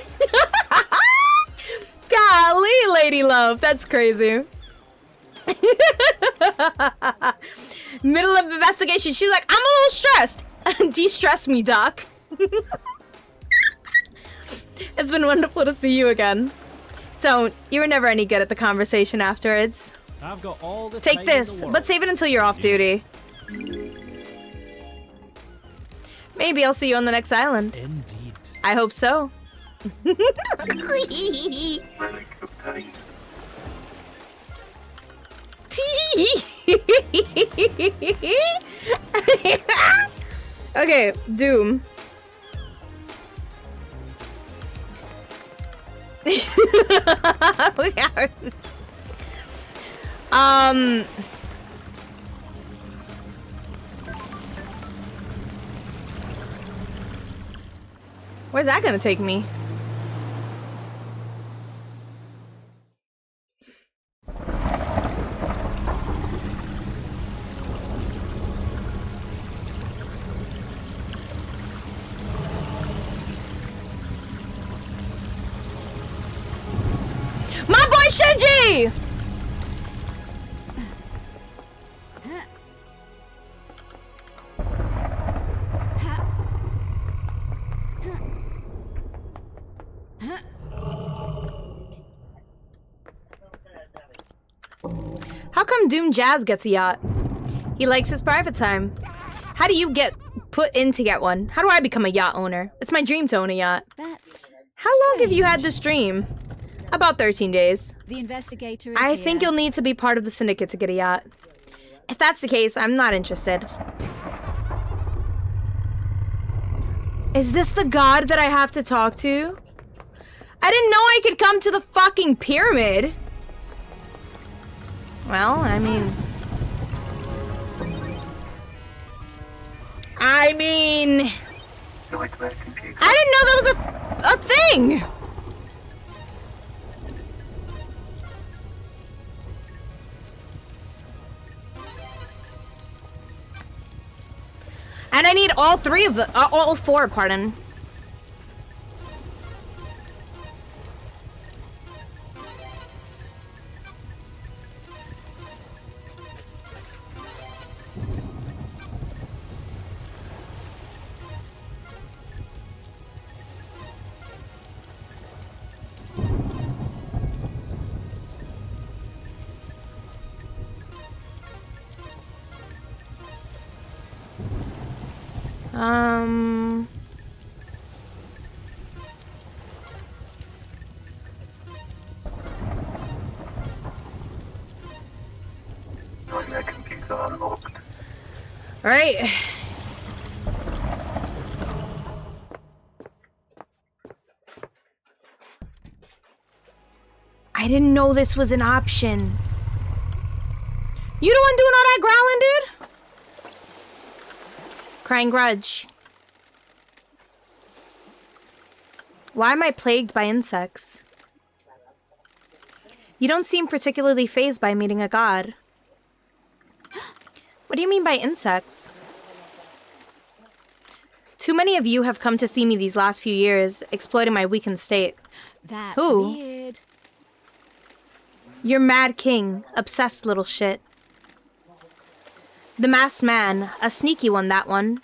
Golly, Lady Love, that's crazy. Middle of the investigation, she's like, I'm a little stressed. De-stress me, Doc. It's been wonderful to see you again. Don't. You were never any good at the conversation afterwards. I've got all the Take time this, in the world. but save it until you're off duty. Maybe I'll see you on the next island. Indeed. I hope so. Relic obtained. Okay, Doom. We are... Where's that gonna take me? My boy Shinji! How come Doom Jazz gets a yacht? He likes his private time. How do you get put in to get one? How do I become a yacht owner? It's my dream to own a yacht. That's How long have you had this dream? About 13 days. the investigator is I here. think you'll need to be part of the syndicate to get a yacht. If that's the case, I'm not interested. Is this the god that I have to talk to? I didn't know I could come to the fucking pyramid. Well, I mean... Nightmare computer. I didn't know that was a thing! And I need all three of the, all four, pardon. Nightmare computer unlocked. Alright. I didn't know this was an option. You the one doing all that growling, dude? Crying grudge. Why am I plagued by insects? You don't seem particularly fazed by meeting a god. What do you mean by insects? Too many of you have come to see me these last few years, exploiting my weakened state. That's Who? weird. You're Mad King, obsessed little shit. The masked man, a sneaky one, that one.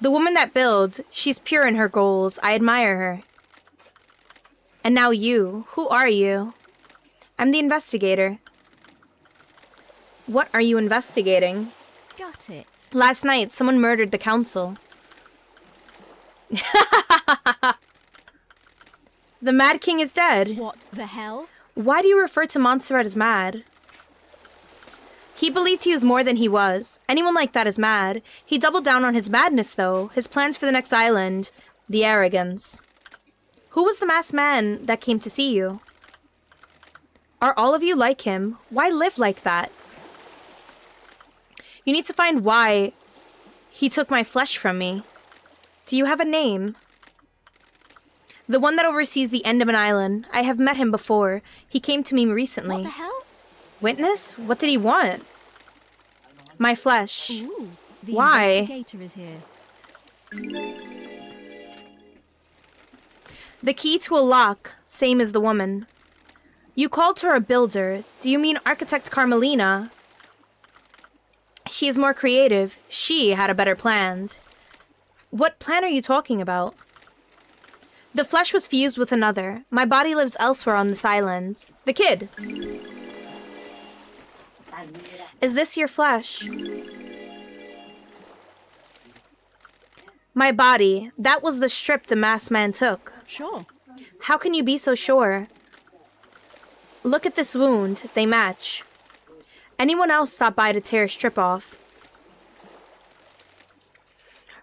The woman that builds, she's pure in her goals, I admire her. And now you, who are you? I'm the investigator. What are you investigating? Got it. Last night, someone murdered the council. The Mad King is dead. What the hell? Why do you refer to Montserrat as mad? He believed he was more than he was. Anyone like that is mad. He doubled down on his madness, though. His plans for the next island. The arrogance. Who was the masked man that came to see you? Are all of you like him? Why live like that? You need to find why he took my flesh from me. Do you have a name? The one that oversees the end of an island. I have met him before. He came to me recently. What the hell? Witness? What did he want? My flesh. Ooh, the Why? investigator is here. The key to a lock, same as the woman. You called her a builder. Do you mean Architect Carmelina? She is more creative. She had a better plan. What plan are you talking about? The flesh was fused with another. My body lives elsewhere on this island. The kid. Is this your flesh? My body. That was the strip the masked man took. Sure. How can you be so sure? Look at this wound. They match. Anyone else stop by to tear a strip off?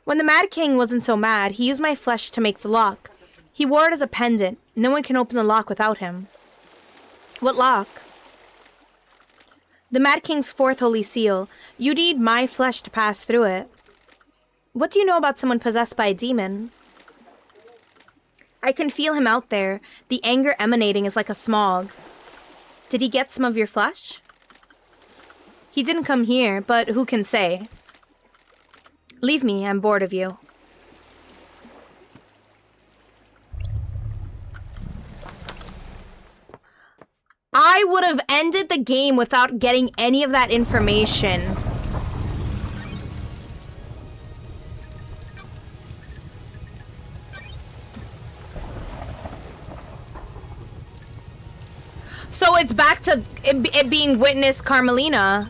When the Mad King wasn't so mad, he used my flesh to make the lock. He wore it as a pendant. No one can open the lock without him. What lock? The Mad King's fourth holy seal. You need my flesh to pass through it. What do you know about someone possessed by a demon? I can feel him out there. The anger emanating is like a smog. Did he get some of your flesh? He didn't come here, but who can say? Leave me, I'm bored of you. I would have ended the game without getting any of that information. So it's back to it being Witness Carmelina.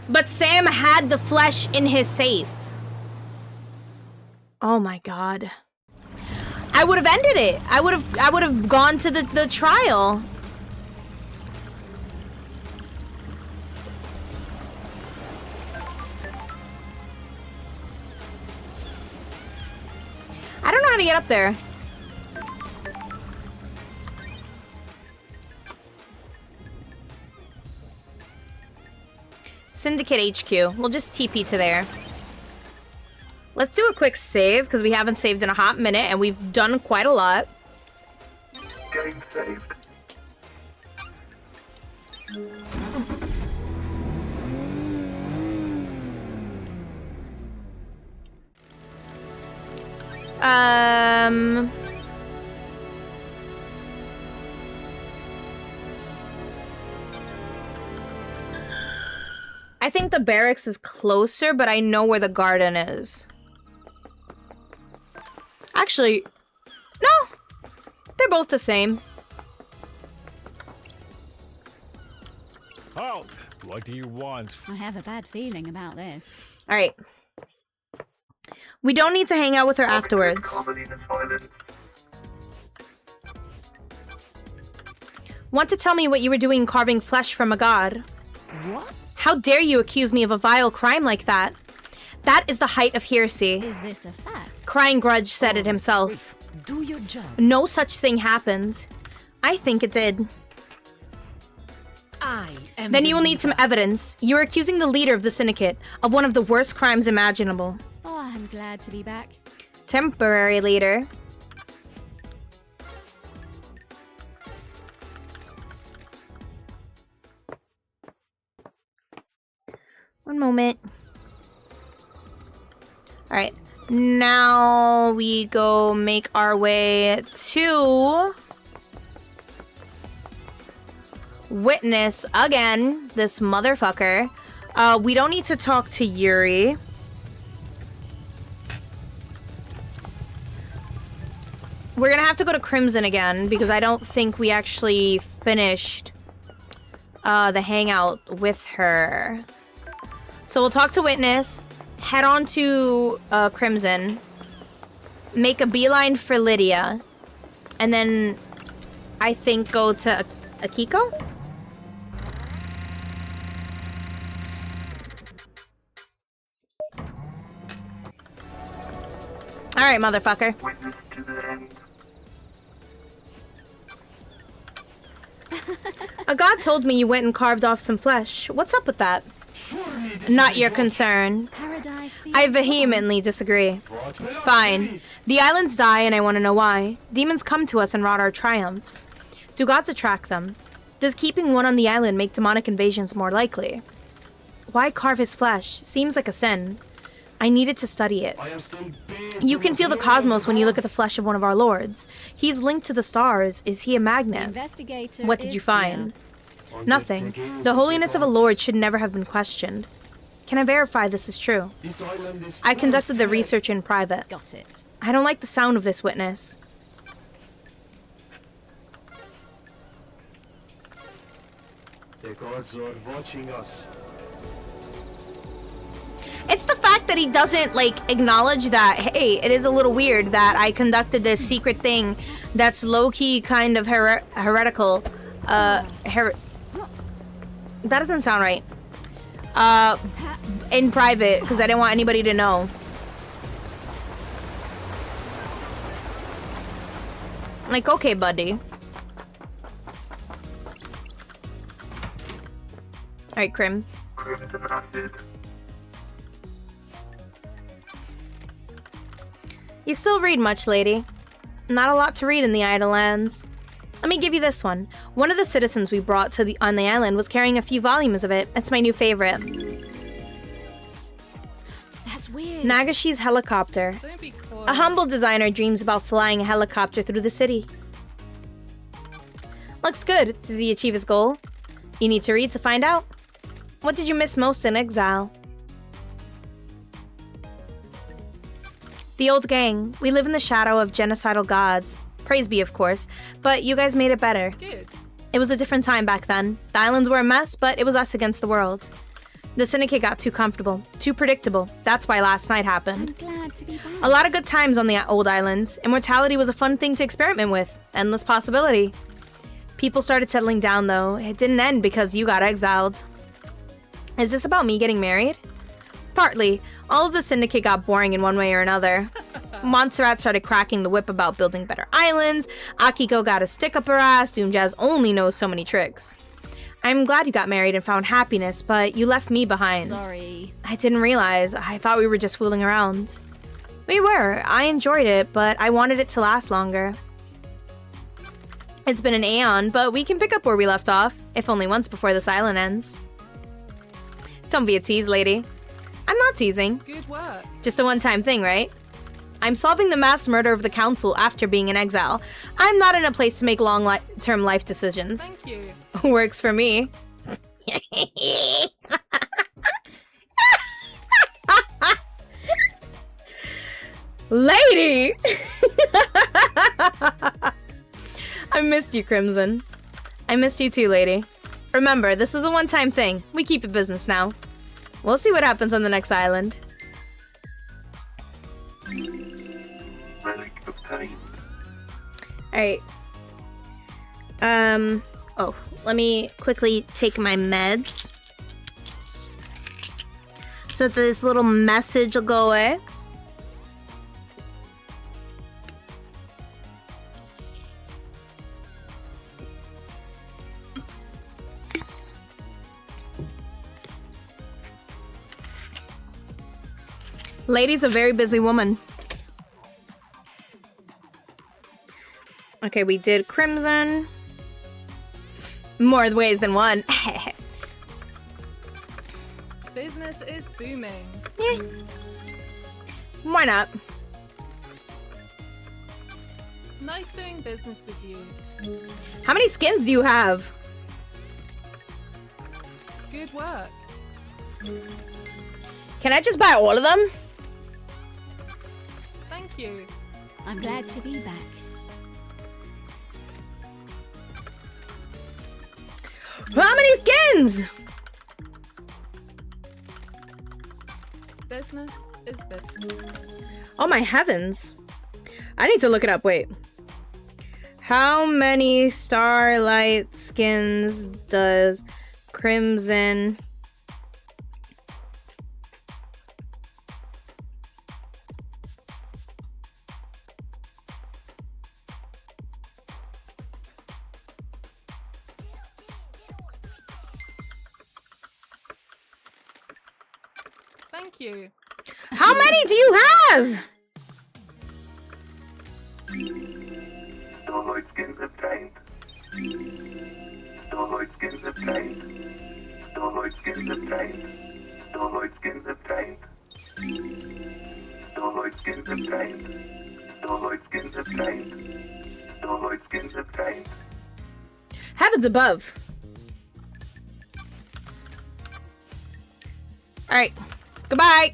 But Sam had the flesh in his safe. Oh my god. I would have ended it. I would have gone to the trial. I don't know how to get up there. Syndicate HQ. We'll just TP to there. Let's do a quick save, because we haven't saved in a hot minute, and we've done quite a lot. Game saved. I think the barracks is closer, but I know where the garden is. Actually, no. They're both the same. Halt! What do you want? I have a bad feeling about this. All right. We don't need to hang out with her afterwards. Carmelina's Island. Want to tell me what you were doing carving flesh from a god? What? How dare you accuse me of a vile crime like that? That is the height of heresy. Is this a fact? Crying Grudge said it himself. Do your job. No such thing happened. I think it did. I am Then the you will need some leader. evidence. You're accusing the leader of the syndicate of one of the worst crimes imaginable. Oh, I'm glad to be back. Temporary leader. One moment. Alright. Now we go make our way to Witness again. This motherfucker. We don't need to talk to Yuri. We're gonna have to go to Crimson again because I don't think we actually finished the hangout with her. So we'll talk to Witness, head on to Crimson, make a beeline for Lydia, and then I think go to Akiko? Alright, motherfucker. Witness to the end. A god told me you went and carved off some flesh. What's up with that? Not your concern. Paradise I vehemently disagree. Fine. The islands die and I want to know why. Demons come to us and rot our triumphs. Do gods attract them? Does keeping one on the island make demonic invasions more likely? Why carve his flesh? Seems like a sin. I needed to study it. You can feel the cosmos when you look at the flesh of one of our lords. He's linked to the stars. Is he a magnet? Investigator What did you is find? here. Nothing. The holiness of a lord should never have been questioned. Can I verify this is true? I conducted the research in private. Got it. I don't like the sound of this witness. The gods are watching us. It's the fact that he doesn't, like, acknowledge that, hey, it is a little weird that I conducted this secret thing that's low-key kind of heretical. That doesn't sound right. In private, because I didn't want anybody to know. Like, okay, buddy. Alright, Crim. Crimson acid. You still read much, lady? Not a lot to read in the Idle Lands. Let me give you this one. One of the citizens we brought on the island was carrying a few volumes of it. It's my new favorite. That's weird. Nagashi's helicopter. Don't be quiet. A humble designer dreams about flying a helicopter through the city. Looks good. Does he achieve his goal? You need to read to find out. What did you miss most in exile? The old gang. We live in the shadow of genocidal gods. Praise be, of course. But you guys made it better. Good. It was a different time back then. The islands were a mess, but it was us against the world. The Syndicate got too comfortable. Too predictable. That's why last night happened. I'm glad to be back. A lot of good times on the old islands. Immortality was a fun thing to experiment with. Endless possibility. People started settling down, though. It didn't end because you got exiled. Is this about me getting married? Partly. All of the Syndicate got boring in one way or another. Montserrat started cracking the whip about building better islands. Akiko got a stick up her ass. Doomjazz only knows so many tricks. I'm glad you got married and found happiness, but you left me behind. Sorry. I didn't realize. I thought we were just fooling around. We were. I enjoyed it, but I wanted it to last longer. It's been an aeon, but we can pick up where we left off, if only once before this island ends. Don't be a tease, lady. I'm not teasing. Good work. Just a one-time thing, right? I'm solving the mass murder of the council after being in exile. I'm not in a place to make long-term life decisions. Thank you. Works for me. Lady! I missed you, Crimson. I missed you too, lady. Remember, this was a one-time thing. We keep it business now. We'll see what happens on the next island. Relic obtained. Alright. Oh, let me quickly take my meds. So that this little message will go away. Lady's a very busy woman. Okay, we did Crimson. More ways than one. Business is booming. Yeah. Why not? Nice doing business with you. How many skins do you have? Good work. Can I just buy all of them? Thank you. I'm glad to be back. How many skins? Business is business. Oh my heavens. I need to look it up. Wait. How many starlight skins does Crimson... Thank you. How many do you have? Starlight skins obtained. Starlight skins obtained. Starlight skins obtained. Starlight skins obtained. Starlight skins obtained. Starlight skins obtained. Starlight skins obtained. Heavens above. Alright. Goodbye.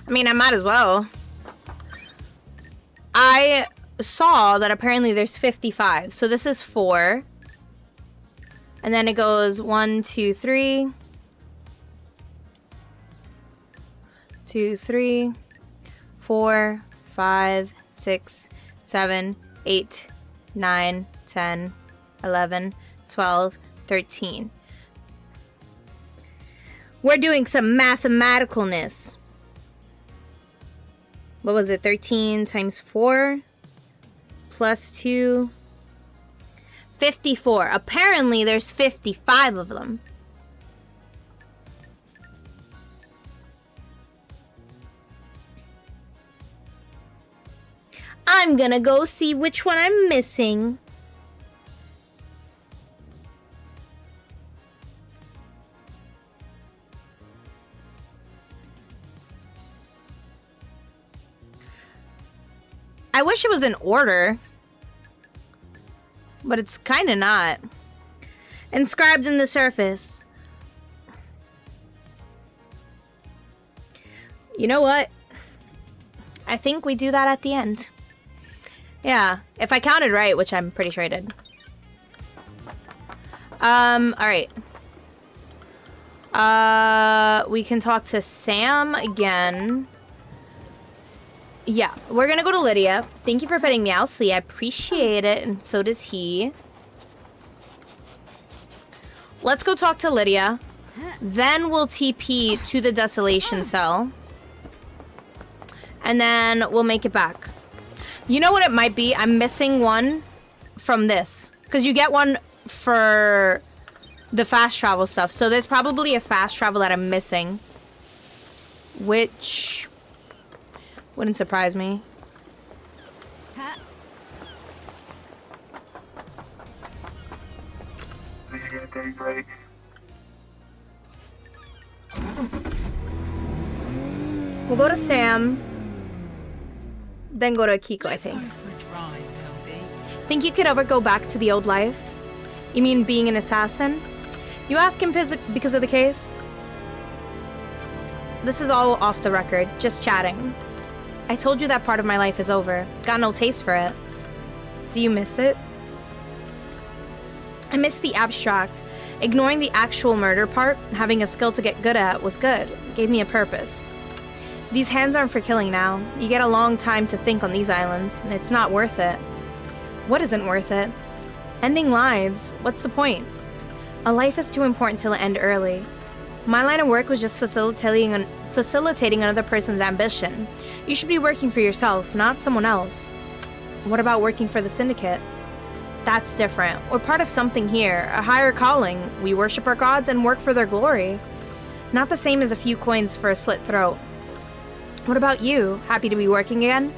I mean, I might as well. I saw that apparently there's 55. So this is 4. And then it goes 1, 2, 3. 2, 3. 4, 5, 6, 7, 8, 9, 10, 11, 12, 13. We're doing some mathematicalness. What was it? 13 times 4 plus 2. 54. Apparently there's 55 of them. I'm gonna go see which one I'm missing. I wish it was in order, but it's kind of not. Inscribed in the surface. You know what? I think we do that at the end. Yeah, if I counted right, which I'm pretty sure I did. Alright. We can talk to Sam again. Yeah, we're gonna go to Lydia. Thank you for petting Meowsly. I appreciate it, and so does he. Let's go talk to Lydia. Then we'll TP to the Desolation Cell. And then we'll make it back. You know what it might be? I'm missing one from this. Because you get one for the fast travel stuff. So there's probably a fast travel that I'm missing. Which... wouldn't surprise me. Lydia Daybreak. We'll go to Sam. Then go to Kiko, I think. Go for a drive, LD. Think you could ever go back to the old life? You mean being an assassin? You ask him because of the case? This is all off the record, just chatting. I told you that part of my life is over. Got no taste for it. Do you miss it? I miss the abstract. Ignoring the actual murder part, having a skill to get good at was good. Gave me a purpose. These hands aren't for killing now. You get a long time to think on these islands. It's not worth it. What isn't worth it? Ending lives. What's the point? A life is too important to end early. My line of work was just facilitating another person's ambition. You should be working for yourself, not someone else. What about working for the Syndicate? That's different. We're part of something here, a higher calling. We worship our gods and work for their glory. Not the same as a few coins for a slit throat. What about you? Happy to be working again?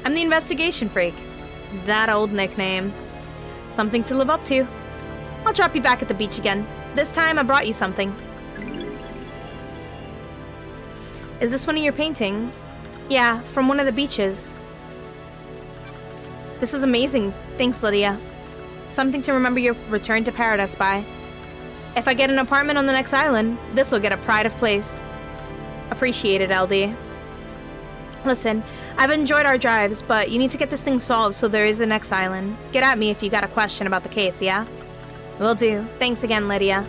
I'm the investigation freak. That old nickname. Something to live up to. I'll drop you back at the beach again. This time I brought you something. Is this one of your paintings? Yeah, from one of the beaches. This is amazing. Thanks, Lydia. Something to remember your return to paradise by. If I get an apartment on the next island, this will get a pride of place. Appreciate it, LD. Listen, I've enjoyed our drives, but you need to get this thing solved so there is a next island. Get at me if you got a question about the case, yeah? Will do. Thanks again, Lydia.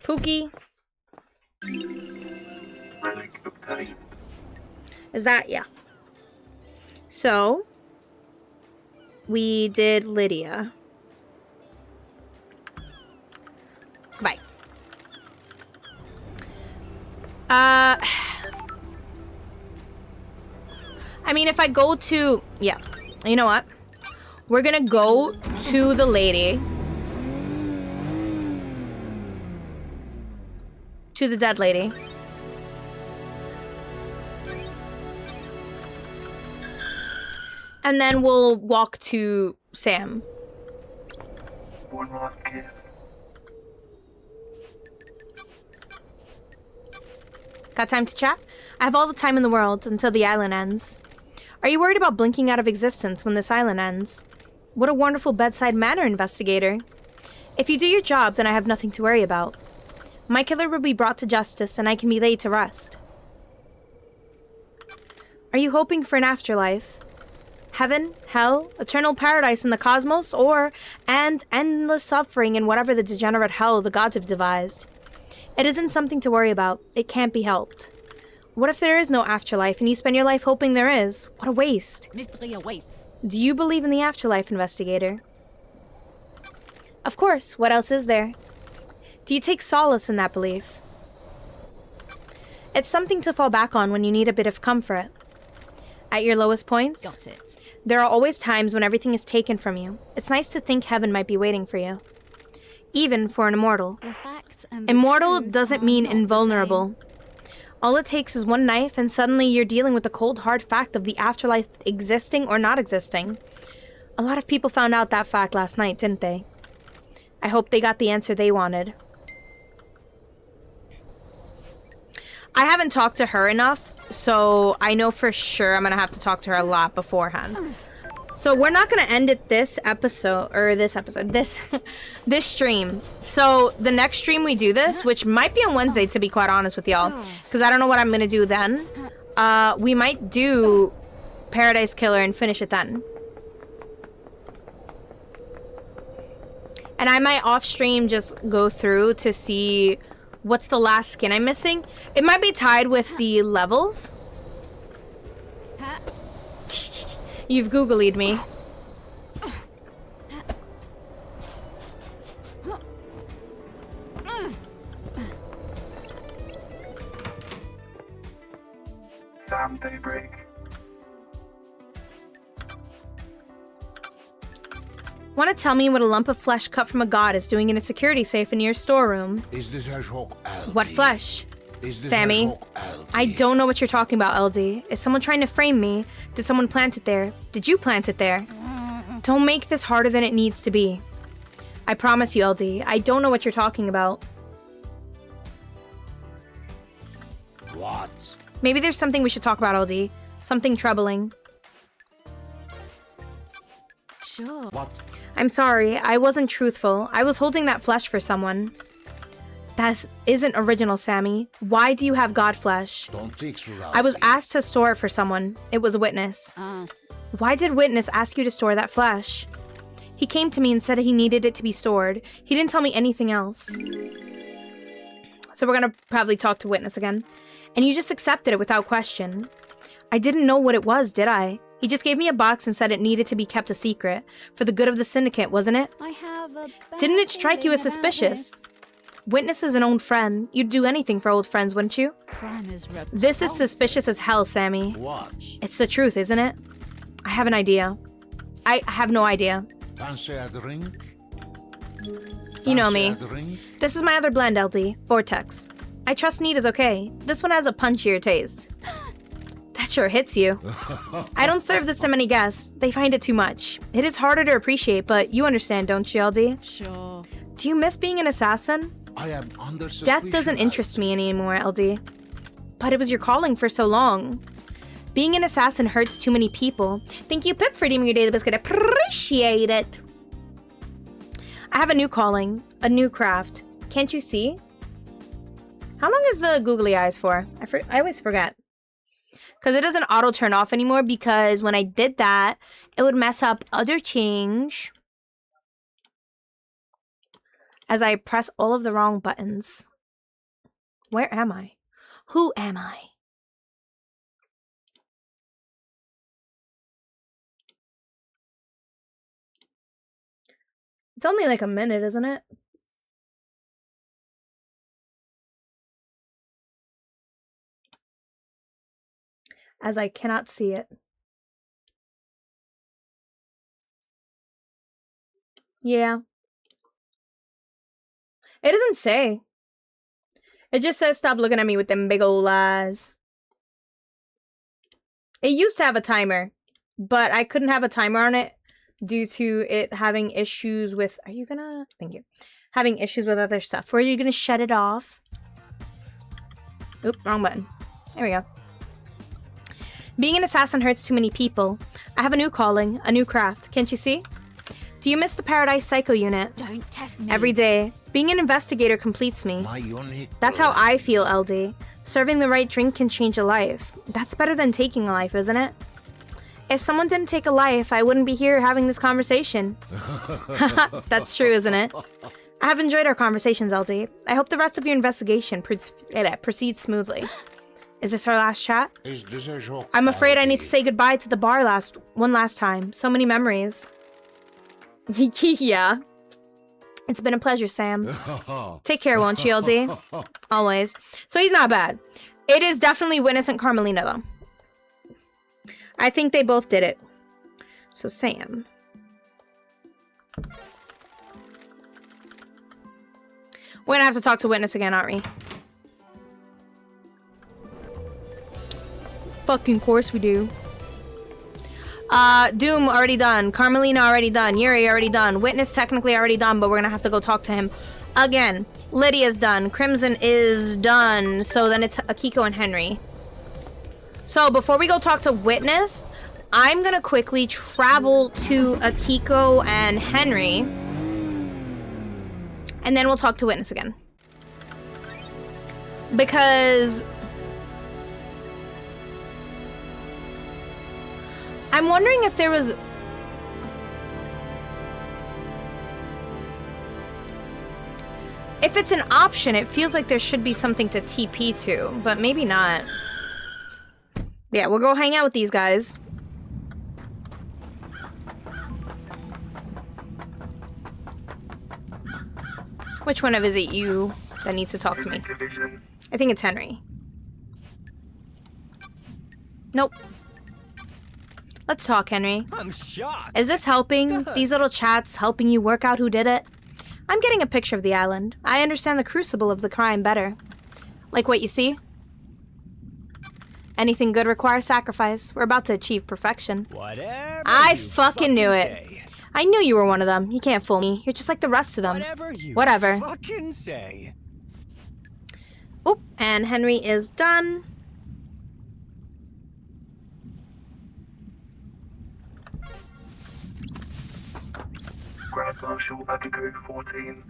Pookie. Relic obtained. Is that? Yeah. So, we did Lydia. Goodbye. I mean, if I go to... Yeah. You know what? We're gonna go to the lady. To the dead lady. And then we'll walk to Sam. One last kiss. Got time to chat? I have all the time in the world until the island ends. Are you worried about blinking out of existence when this island ends? What a wonderful bedside manner, investigator. If you do your job, then I have nothing to worry about. My killer will be brought to justice, and I can be laid to rest. Are you hoping for an afterlife? Heaven, hell, eternal paradise in the cosmos, and endless suffering in whatever the degenerate hell the gods have devised? It isn't something to worry about. It can't be helped. What if there is no afterlife and you spend your life hoping there is? What a waste. Mystery awaits. Do you believe in the afterlife, investigator? Of course. What else is there? Do you take solace in that belief? It's something to fall back on when you need a bit of comfort. At your lowest points? Got it. There are always times when everything is taken from you. It's nice to think heaven might be waiting for you. Even for an immortal. The facts and the Immortal truth doesn't are mean not the invulnerable. All it takes is one knife and suddenly you're dealing with the cold hard fact of the afterlife existing or not existing. A lot of people found out that fact last night, didn't they? I hope they got the answer they wanted. I haven't talked to her enough, so I know for sure I'm gonna have to talk to her a lot beforehand. So we're not gonna end it this stream. So the next stream we do this, which might be on Wednesday to be quite honest with y'all, because I don't know what I'm gonna do then. We might do Paradise Killer and finish it then. And I might off stream just go through to see what's the last skin I'm missing. It might be tied with the levels. You've Google'd me. Sam Daybreak. Want to tell me what a lump of flesh cut from a god is doing in a security safe in your storeroom? Is this hedgehog LD? What flesh? Is this Sammy, hedgehog LD? I don't know what you're talking about, LD. Is someone trying to frame me? Did someone plant it there? Did you plant it there? Don't make this harder than it needs to be. I promise you, LD, I don't know what you're talking about. What? Maybe there's something we should talk about, LD. Something troubling. Sure. What? I'm sorry, I wasn't truthful. I was holding that flesh for someone. That isn't original, Sammy. Why do you have god flesh? Don't take I was asked to store it for someone. It was a witness. Why did witness ask you to store that flesh? He came to me and said he needed it to be stored. He didn't tell me anything else. So we're gonna probably talk to witness again. And you just accepted it without question. I didn't know what it was, did I? He just gave me a box and said it needed to be kept a secret. For the good of the syndicate, wasn't it? I have a Didn't it strike you as suspicious? Witness is an old friend. You'd do anything for old friends, wouldn't you? Crime is This is suspicious as hell, Sammy. What? It's the truth, isn't it? I have an idea. I have no idea. Fancy a drink? You know me. Fancy a drink? This is my other blend, LD. Vortex. I trust Neat is okay. This one has a punchier taste. That sure hits you. I don't serve this to many guests. They find it too much. It is harder to appreciate, but you understand, don't you, LD? Sure. Do you miss being an assassin? I am under suspicion. Death doesn't interest me anymore, LD. But it was your calling for so long. Being an assassin hurts too many people. Thank you, Pip, for redeeming your daily biscuit. Appreciate it. I have a new calling, a new craft. Can't you see? How long is the googly eyes for? I always forget. Because it doesn't auto turn off anymore because when I did that, it would mess up other things. As I press all of the wrong buttons. Where am I? Who am I? It's only like a minute, isn't it? As I cannot see it. Yeah. It doesn't say. It just says stop looking at me with them big old eyes. It used to have a timer, but I couldn't have a timer on it due to it having issues with... Are you gonna... Thank you. Having issues with other stuff. Were you gonna shut it off? Oop, wrong button. There we go. Being an assassin hurts too many people. I have a new calling, a new craft. Can't you see? Do you miss the Paradise Psycho unit? Don't test me. Every day. Being an investigator completes me. That's how I feel, LD. Serving the right drink can change a life. That's better than taking a life, isn't it? If someone didn't take a life, I wouldn't be here having this conversation. That's true, isn't it? I have enjoyed our conversations, LD. I hope the rest of your investigation proceeds smoothly. Is this our last chat? I'm afraid I need to say goodbye to the bar one last time. So many memories. Yeah. It's been a pleasure, Sam. Take care, won't you, LD? Always. So he's not bad. It is definitely Witness and Carmelina, though. I think they both did it. So Sam. We're gonna have to talk to Witness again, aren't we? Fucking course we do. Doom already done. Carmelina already done. Yuri already done. Witness technically already done, but we're gonna have to go talk to him again. Lydia's done. Crimson is done. So then it's Akiko and Henry. So before we go talk to Witness, I'm gonna quickly travel to Akiko and Henry. And then we'll talk to Witness again. Because... I'm wondering if there was... If it's an option, it feels like there should be something to TP to, but maybe not. Yeah, we'll go hang out with these guys. Which one of is it you that needs to talk to me? I think it's Henry. Nope. Let's talk, Henry. I'm shocked. Is this helping? These little chats helping you work out who did it? I'm getting a picture of the island. I understand the crucible of the crime better. Like what you see? Anything good requires sacrifice. We're about to achieve perfection. Whatever. I fucking knew it. Say. I knew you were one of them. You can't fool me. You're just like the rest of them. Whatever you fucking say. Oop, and Henry is done. Grand Marshal Akiko 14.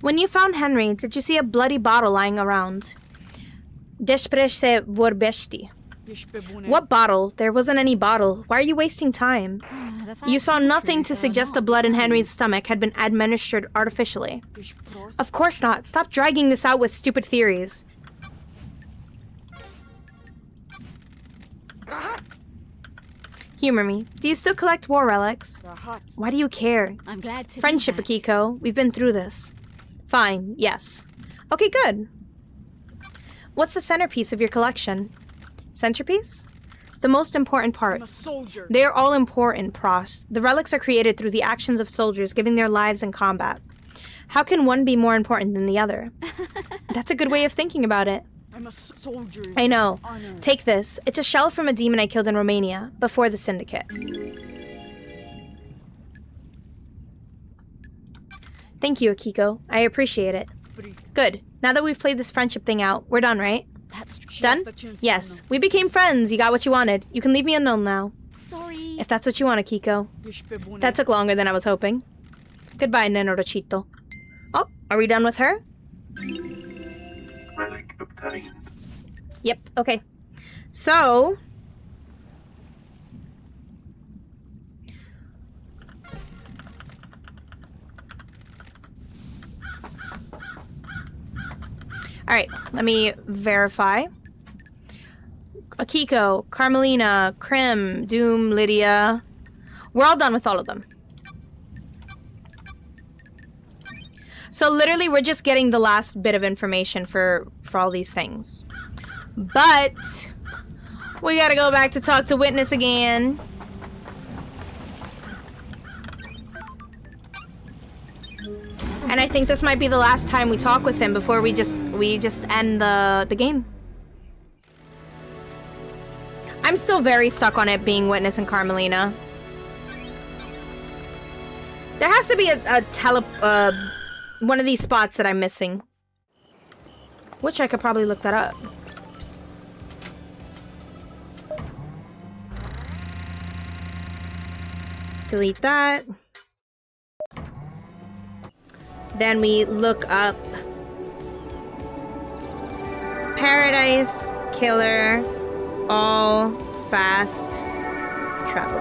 When you found Henry, did you see a bloody bottle lying around? Desprește vorbești. What bottle? There wasn't any bottle. Why are you wasting time? You saw nothing to suggest the blood in Henry's stomach had been administered artificially. Of course not. Stop dragging this out with stupid theories. Humor me. Do you still collect war relics? Why do you care? I'm glad to Friendship, be back. Akiko. We've been through this. Fine. Yes. Okay, good. What's the centerpiece of your collection? Centerpiece? The most important part. I'm a soldier. They're all important, Pross. The relics are created through the actions of soldiers giving their lives in combat. How can one be more important than the other? That's a good way of thinking about it. I'm a soldier. I know. Honor. Take this. It's a shell from a demon I killed in Romania, before the Syndicate. Thank you, Akiko. I appreciate it. Good. Now that we've played this friendship thing out, we're done, right? That's Done? Yes. We became friends. You got what you wanted. You can leave me alone now. sorry. If that's what you want, Akiko. That took longer than I was hoping. Goodbye, Nenorochito. Oh, Are we done with her? Relic obtained. Yep, okay. So... Alright, let me verify. Akiko, Carmelina, Krim, Doom, Lydia. We're all done with all of them. So literally we're just getting the last bit of information for all these things. But we gotta go back to talk to Witness again. And I think this might be the last time we talk with him before we just end the game. I'm still very stuck on it being Witness and Carmelina. There has to be one of these spots that I'm missing. Which I could probably look that up. Delete that. Then we look up Paradise Killer all fast travel.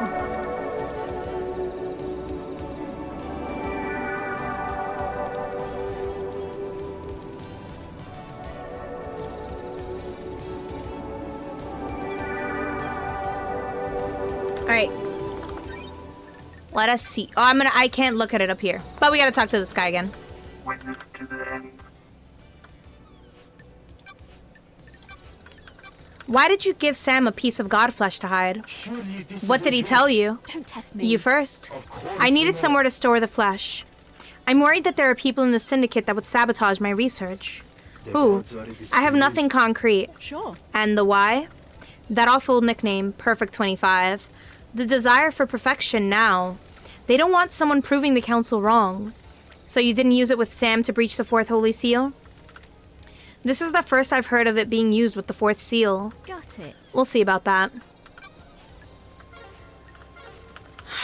All right. Let us see. Oh, I can't look at it up here. But we gotta talk to this guy again. Witness to the end. Why did you give Sam a piece of god flesh to hide? What did he tell you? Don't test me. You first. I needed somewhere to store the flesh. I'm worried that there are people in the syndicate that would sabotage my research. Who? I have nothing concrete. Sure. And the why? That awful nickname, Perfect 25. The desire for perfection now. They don't want someone proving the council wrong. So you didn't use it with Sam to breach the fourth holy seal? This is the first I've heard of it being used with the fourth seal. Got it. We'll see about that.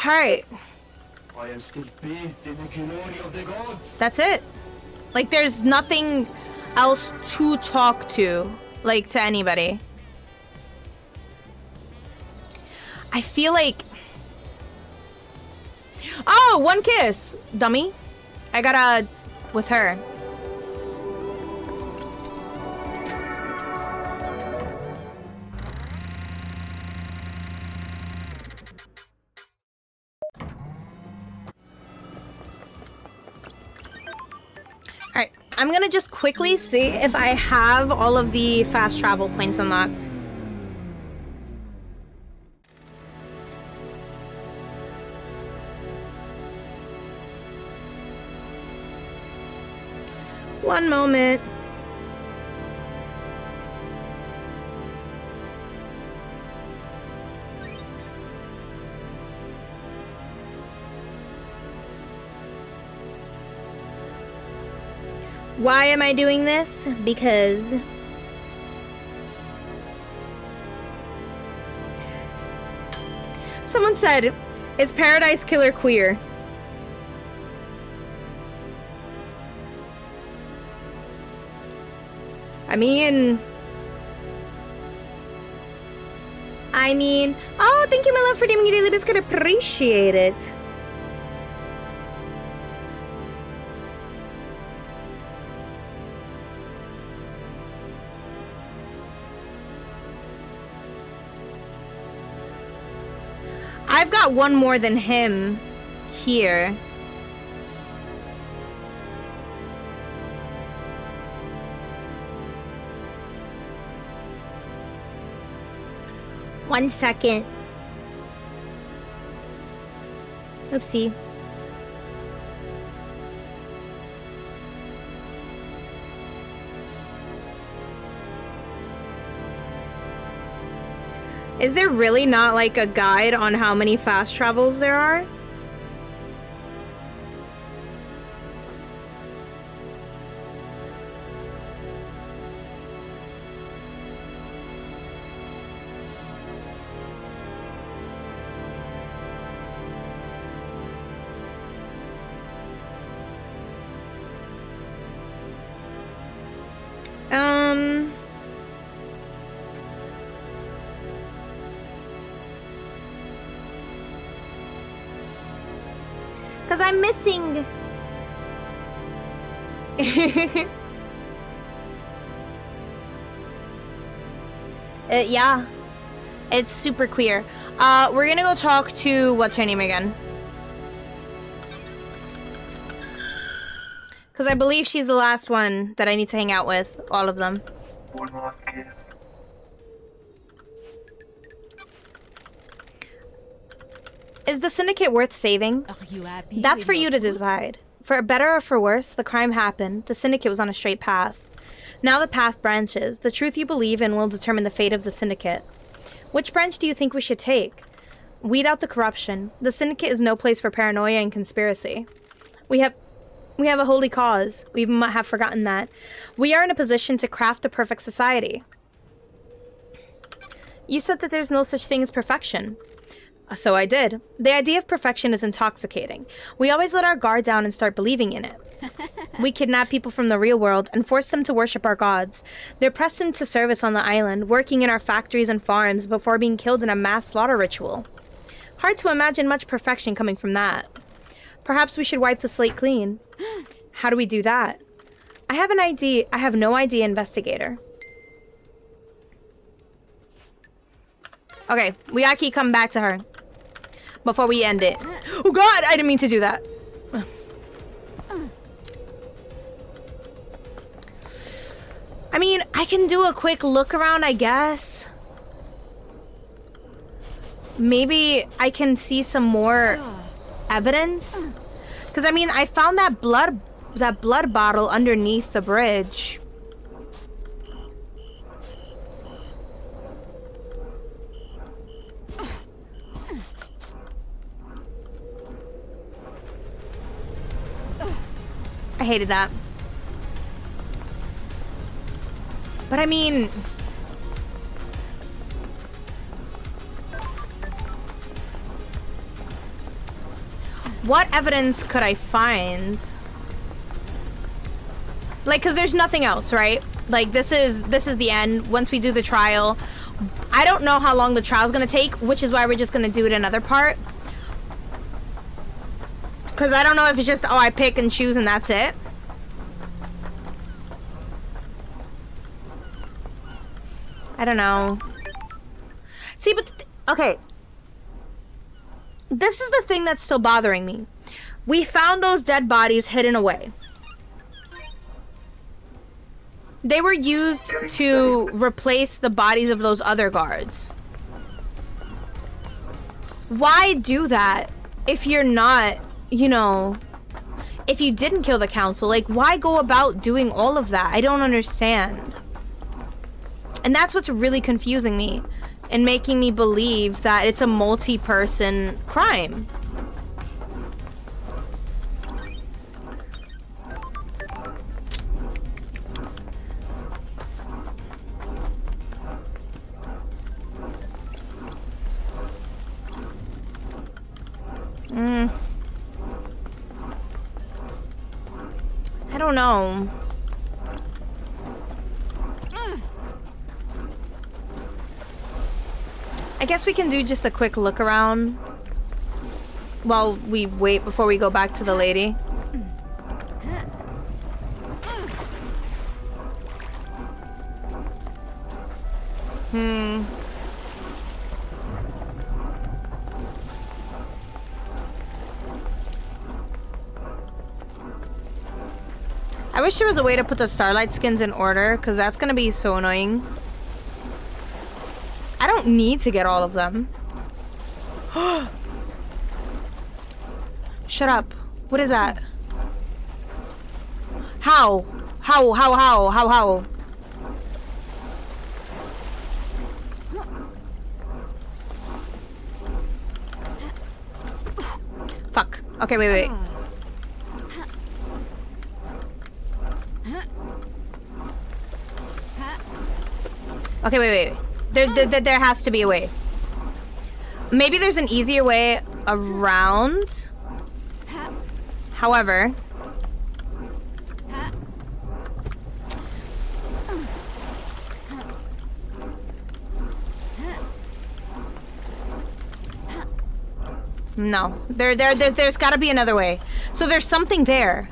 Alright. I am still bathed in the glory of the gods. That's it. Like, there's nothing else to talk to. Like, to anybody. I feel like... Oh, one kiss! Dummy. I gotta... with her. Alright, I'm gonna just quickly see if I have all of the fast travel points unlocked. One moment. Why am I doing this? Because someone said, is Paradise Killer queer? I mean, oh, thank you, my love, for deeming your daily biscuit. Appreciate it. I've got one more than him here. One second. Oopsie. Is there really not like a guide on how many fast travels there are? Because I'm missing. Yeah. It's super queer. We're gonna go talk to, what's her name again? Because I believe she's the last one that I need to hang out with. All of them. One last kiss. Is the syndicate worth saving? Are you happy? That's with for your you to food? decide. For better or for worse, the crime happened. The syndicate was on a straight path. Now the path branches. The truth you believe in will determine the fate of the syndicate. Which branch do you think we should take? Weed out the corruption. The syndicate is no place for paranoia and conspiracy. We have a holy cause. We might have forgotten that. We are in a position to craft a perfect society. You said that there's no such thing as perfection. So I did. The idea of perfection is intoxicating. We always let our guard down and start believing in it. We kidnap people from the real world and force them to worship our gods. They're pressed into service on the island, working in our factories and farms before being killed in a mass slaughter ritual. Hard to imagine much perfection coming from that. Perhaps we should wipe the slate clean. How do we do that? I have an idea. I have no idea, investigator. Okay, we gotta keep coming back to her before we end it. Oh God, I didn't mean to do that. I mean, I can do a quick look around, I guess. Maybe I can see some more evidence. Because I mean, I found that blood bottle underneath the bridge. I hated that. But I mean... what evidence could I find? Like, cause there's nothing else, right? Like, this is the end. Once we do the trial, I don't know how long the trial's gonna take, which is why we're just gonna do it another part. Cause I don't know if it's just, oh, I pick and choose and that's it. I don't know. See, but okay. This is the thing that's still bothering me. We found those dead bodies hidden away. They were used to replace the bodies of those other guards. Why do that if you're not, you know, if you didn't kill the council? Like, why go about doing all of that? I don't understand. And that's what's really confusing me and making me believe that it's a multi-person crime. I don't know. I guess we can do just a quick look around while we wait before we go back to the lady. I wish there was a way to put the Starlight skins in order, because that's going to be so annoying. I don't need to get all of them. Shut up. What is that? How? How? Fuck. Okay, wait. Okay, wait. There has to be a way. Maybe there's an easier way around. However, No. There's gotta be another way. So there's something there.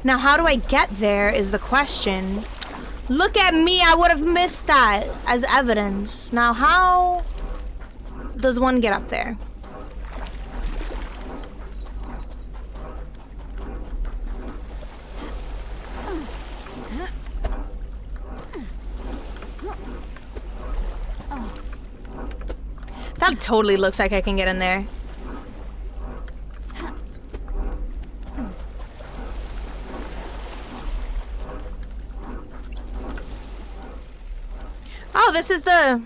Now, how do I get there is the question. Look at me, I would have missed that as evidence. Now, how does one get up there? That totally looks like I can get in there. Oh, this is the...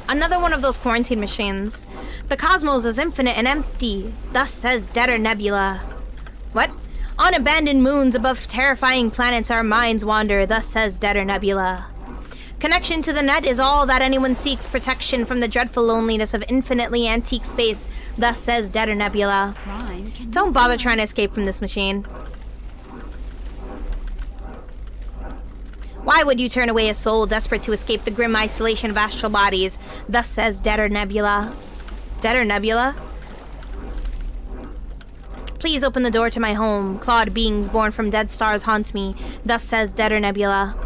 Another one of those quarantine machines. The cosmos is infinite and empty. Thus says Deader Nebula. What? On abandoned moons above terrifying planets our minds wander. Thus says Deader Nebula. Connection to the net is all that anyone seeks. Protection from the dreadful loneliness of infinitely antique space. Thus says Deader Nebula. Don't bother trying to escape from this machine. Why would you turn away a soul desperate to escape the grim isolation of astral bodies? Thus says Deader Nebula. Deader Nebula? Please open the door to my home. Clawed beings born from dead stars haunt me. Thus says Deader Nebula.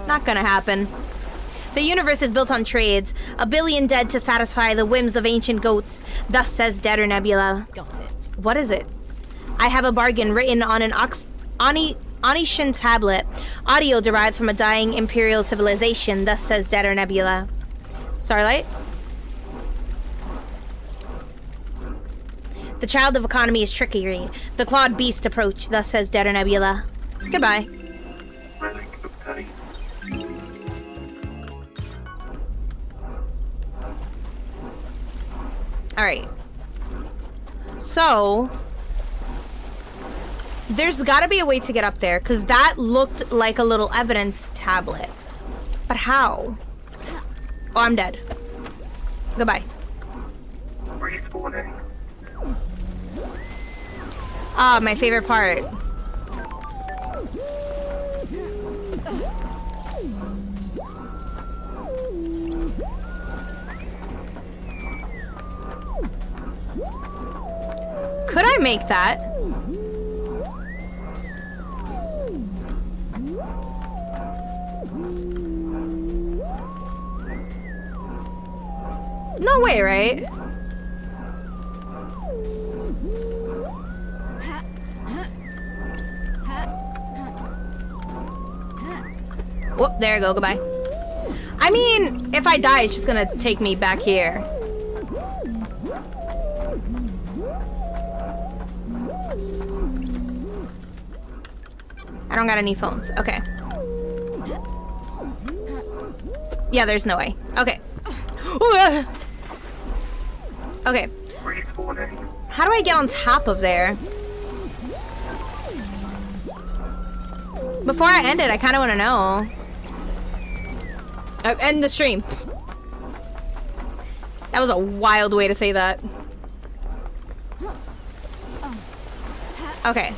Not gonna happen. The universe is built on trades. A billion dead to satisfy the whims of ancient goats. Thus says Deader Nebula. Got it. What is it? I have a bargain written on an Onishan tablet. Audio derived from a dying imperial civilization. Thus says Deader Nebula. Starlight? The child of economy is trickery. The clawed beast approach. Thus says Deader Nebula. Goodbye. Relic obtained. Alright. So... there's gotta be a way to get up there, because that looked like a little evidence tablet. But how? Oh, I'm dead. Goodbye. Respawning. Ah, my favorite part. Could I make that? No way, right? Whoop, there I go, goodbye. I mean, if I die, it's just gonna take me back here. I don't got any phones. Okay. Yeah, there's no way. Okay. Okay. How do I get on top of there? Before I end it, I kind of want to know. End the stream. That was a wild way to say that. Okay.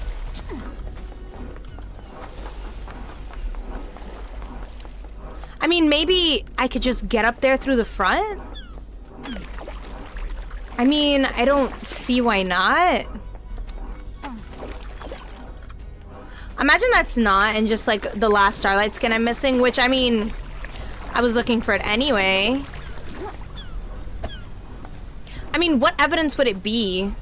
I mean, maybe I could just get up there through the front? I mean, I don't see why not. Imagine that's not, and just like the last Starlight skin I'm missing, which I mean, I was looking for it anyway. I mean, what evidence would it be?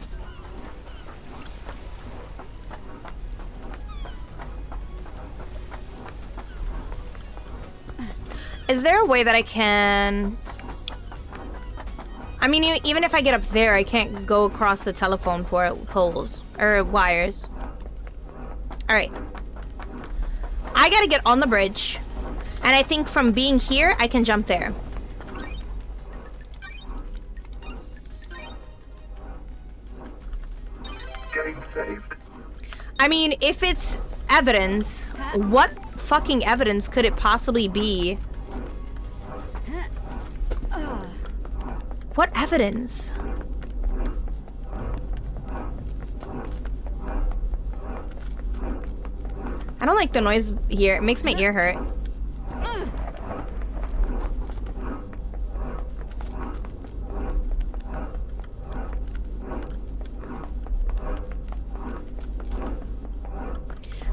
Is there a way that I can... I mean, even if I get up there, I can't go across the telephone poles or wires. Alright. I gotta get on the bridge. And I think from being here, I can jump there. Game saved. I mean, if it's evidence, what fucking evidence could it possibly be? What evidence? I don't like the noise here. It makes my ear hurt.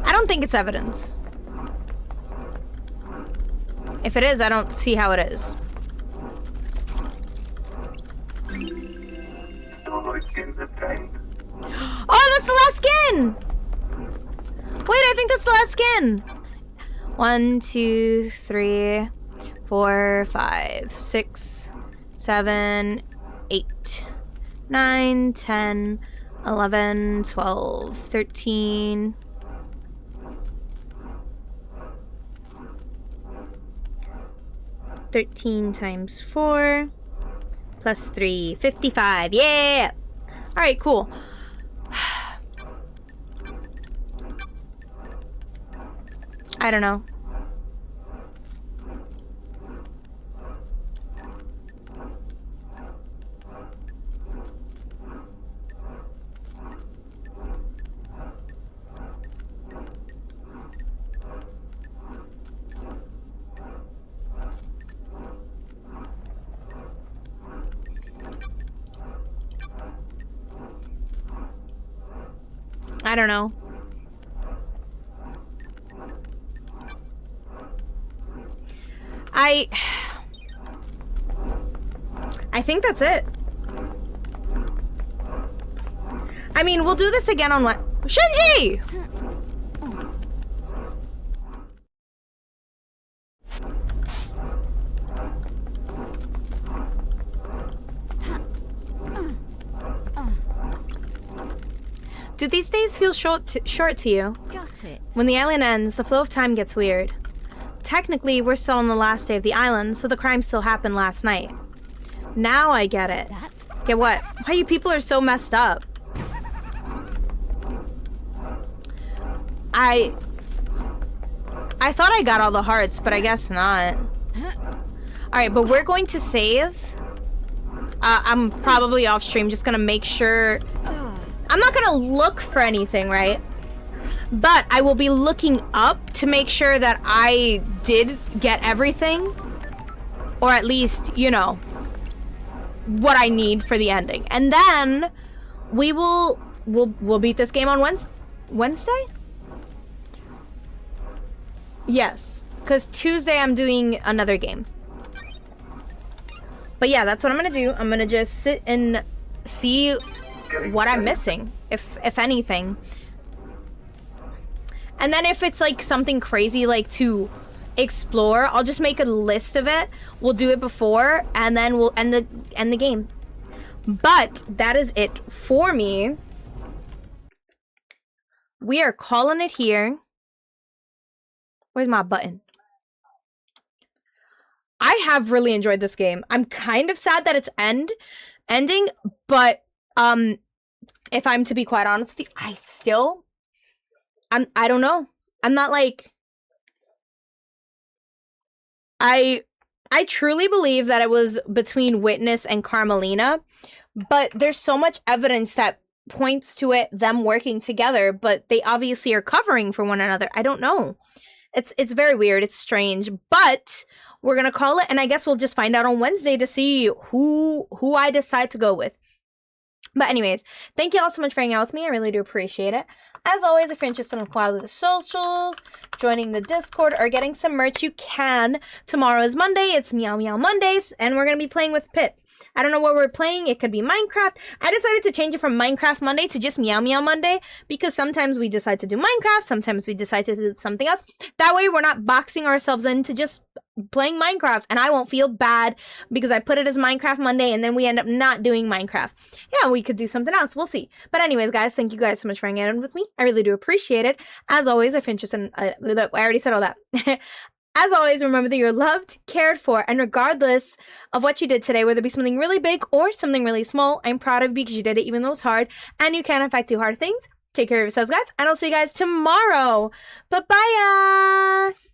I don't think it's evidence. If it is, I don't see how it is. Starlight skins obtained. Oh, that's the last skin! Wait, I think that's the last skin. 1, 2, 3, 4, 5, 6, 7, 8, 9, 10, 11, 12, 13. Times 4 plus 3, 55. Yeah! Alright, cool. I don't know. I don't know. I think that's it. I mean, we'll do this again on what? Shinji! Do these days feel short to you? Got it. When the island ends, the flow of time gets weird. Technically, we're still on the last day of the island, so the crime still happened last night. Now I get it. That's Get what? Why you people are so messed up? I thought I got all the hearts, but I guess not. Alright, but we're going to save. I'm probably off stream, just gonna make sure. I'm not gonna look for anything, right? But I will be looking up to make sure that I did get everything. Or at least, you know, what I need for the ending. And then we'll beat this game on Wednesday? Yes, because Tuesday I'm doing another game. But yeah, that's what I'm gonna do. I'm gonna just sit and see what I'm missing, if anything. And then if it's like something crazy like to explore, I'll just make a list of it. We'll do it before, and then we'll end the game. But that is it for me. We are calling it here. Where's my button? I have really enjoyed this game. I'm kind of sad that it's ending, but if I'm to be quite honest with you, I don't know. I'm not like, I truly believe that it was between Witness and Carmelina, but there's so much evidence that points to them working together, but they obviously are covering for one another. I don't know. It's very weird. It's strange, but we're gonna call it, and I guess we'll just find out on Wednesday to see who I decide to go with. But anyways, thank you all so much for hanging out with me. I really do appreciate it. As always, if you're interested in following the socials, joining the Discord, or getting some merch, you can. Tomorrow is Monday. It's Meow Meow Mondays, and we're going to be playing with Pip. I don't know what we're playing. It could be Minecraft. I decided to change it from Minecraft Monday to just Meow Meow Monday, because sometimes we decide to do Minecraft, sometimes we decide to do something else. That way, we're not boxing ourselves into just playing Minecraft, and I won't feel bad because I put it as Minecraft Monday and then we end up not doing Minecraft. Yeah, we could do something else. We'll see. But anyways, guys, thank you guys so much for hanging out with me. I really do appreciate it. As always, if you're interested in, I already said all that. As always, remember that you're loved, cared for, and regardless of what you did today, whether it be something really big or something really small, I'm proud of you because you did it even though it's hard, and you can in fact do hard things. Take care of yourselves, guys, and I'll see you guys tomorrow. Bye-bye!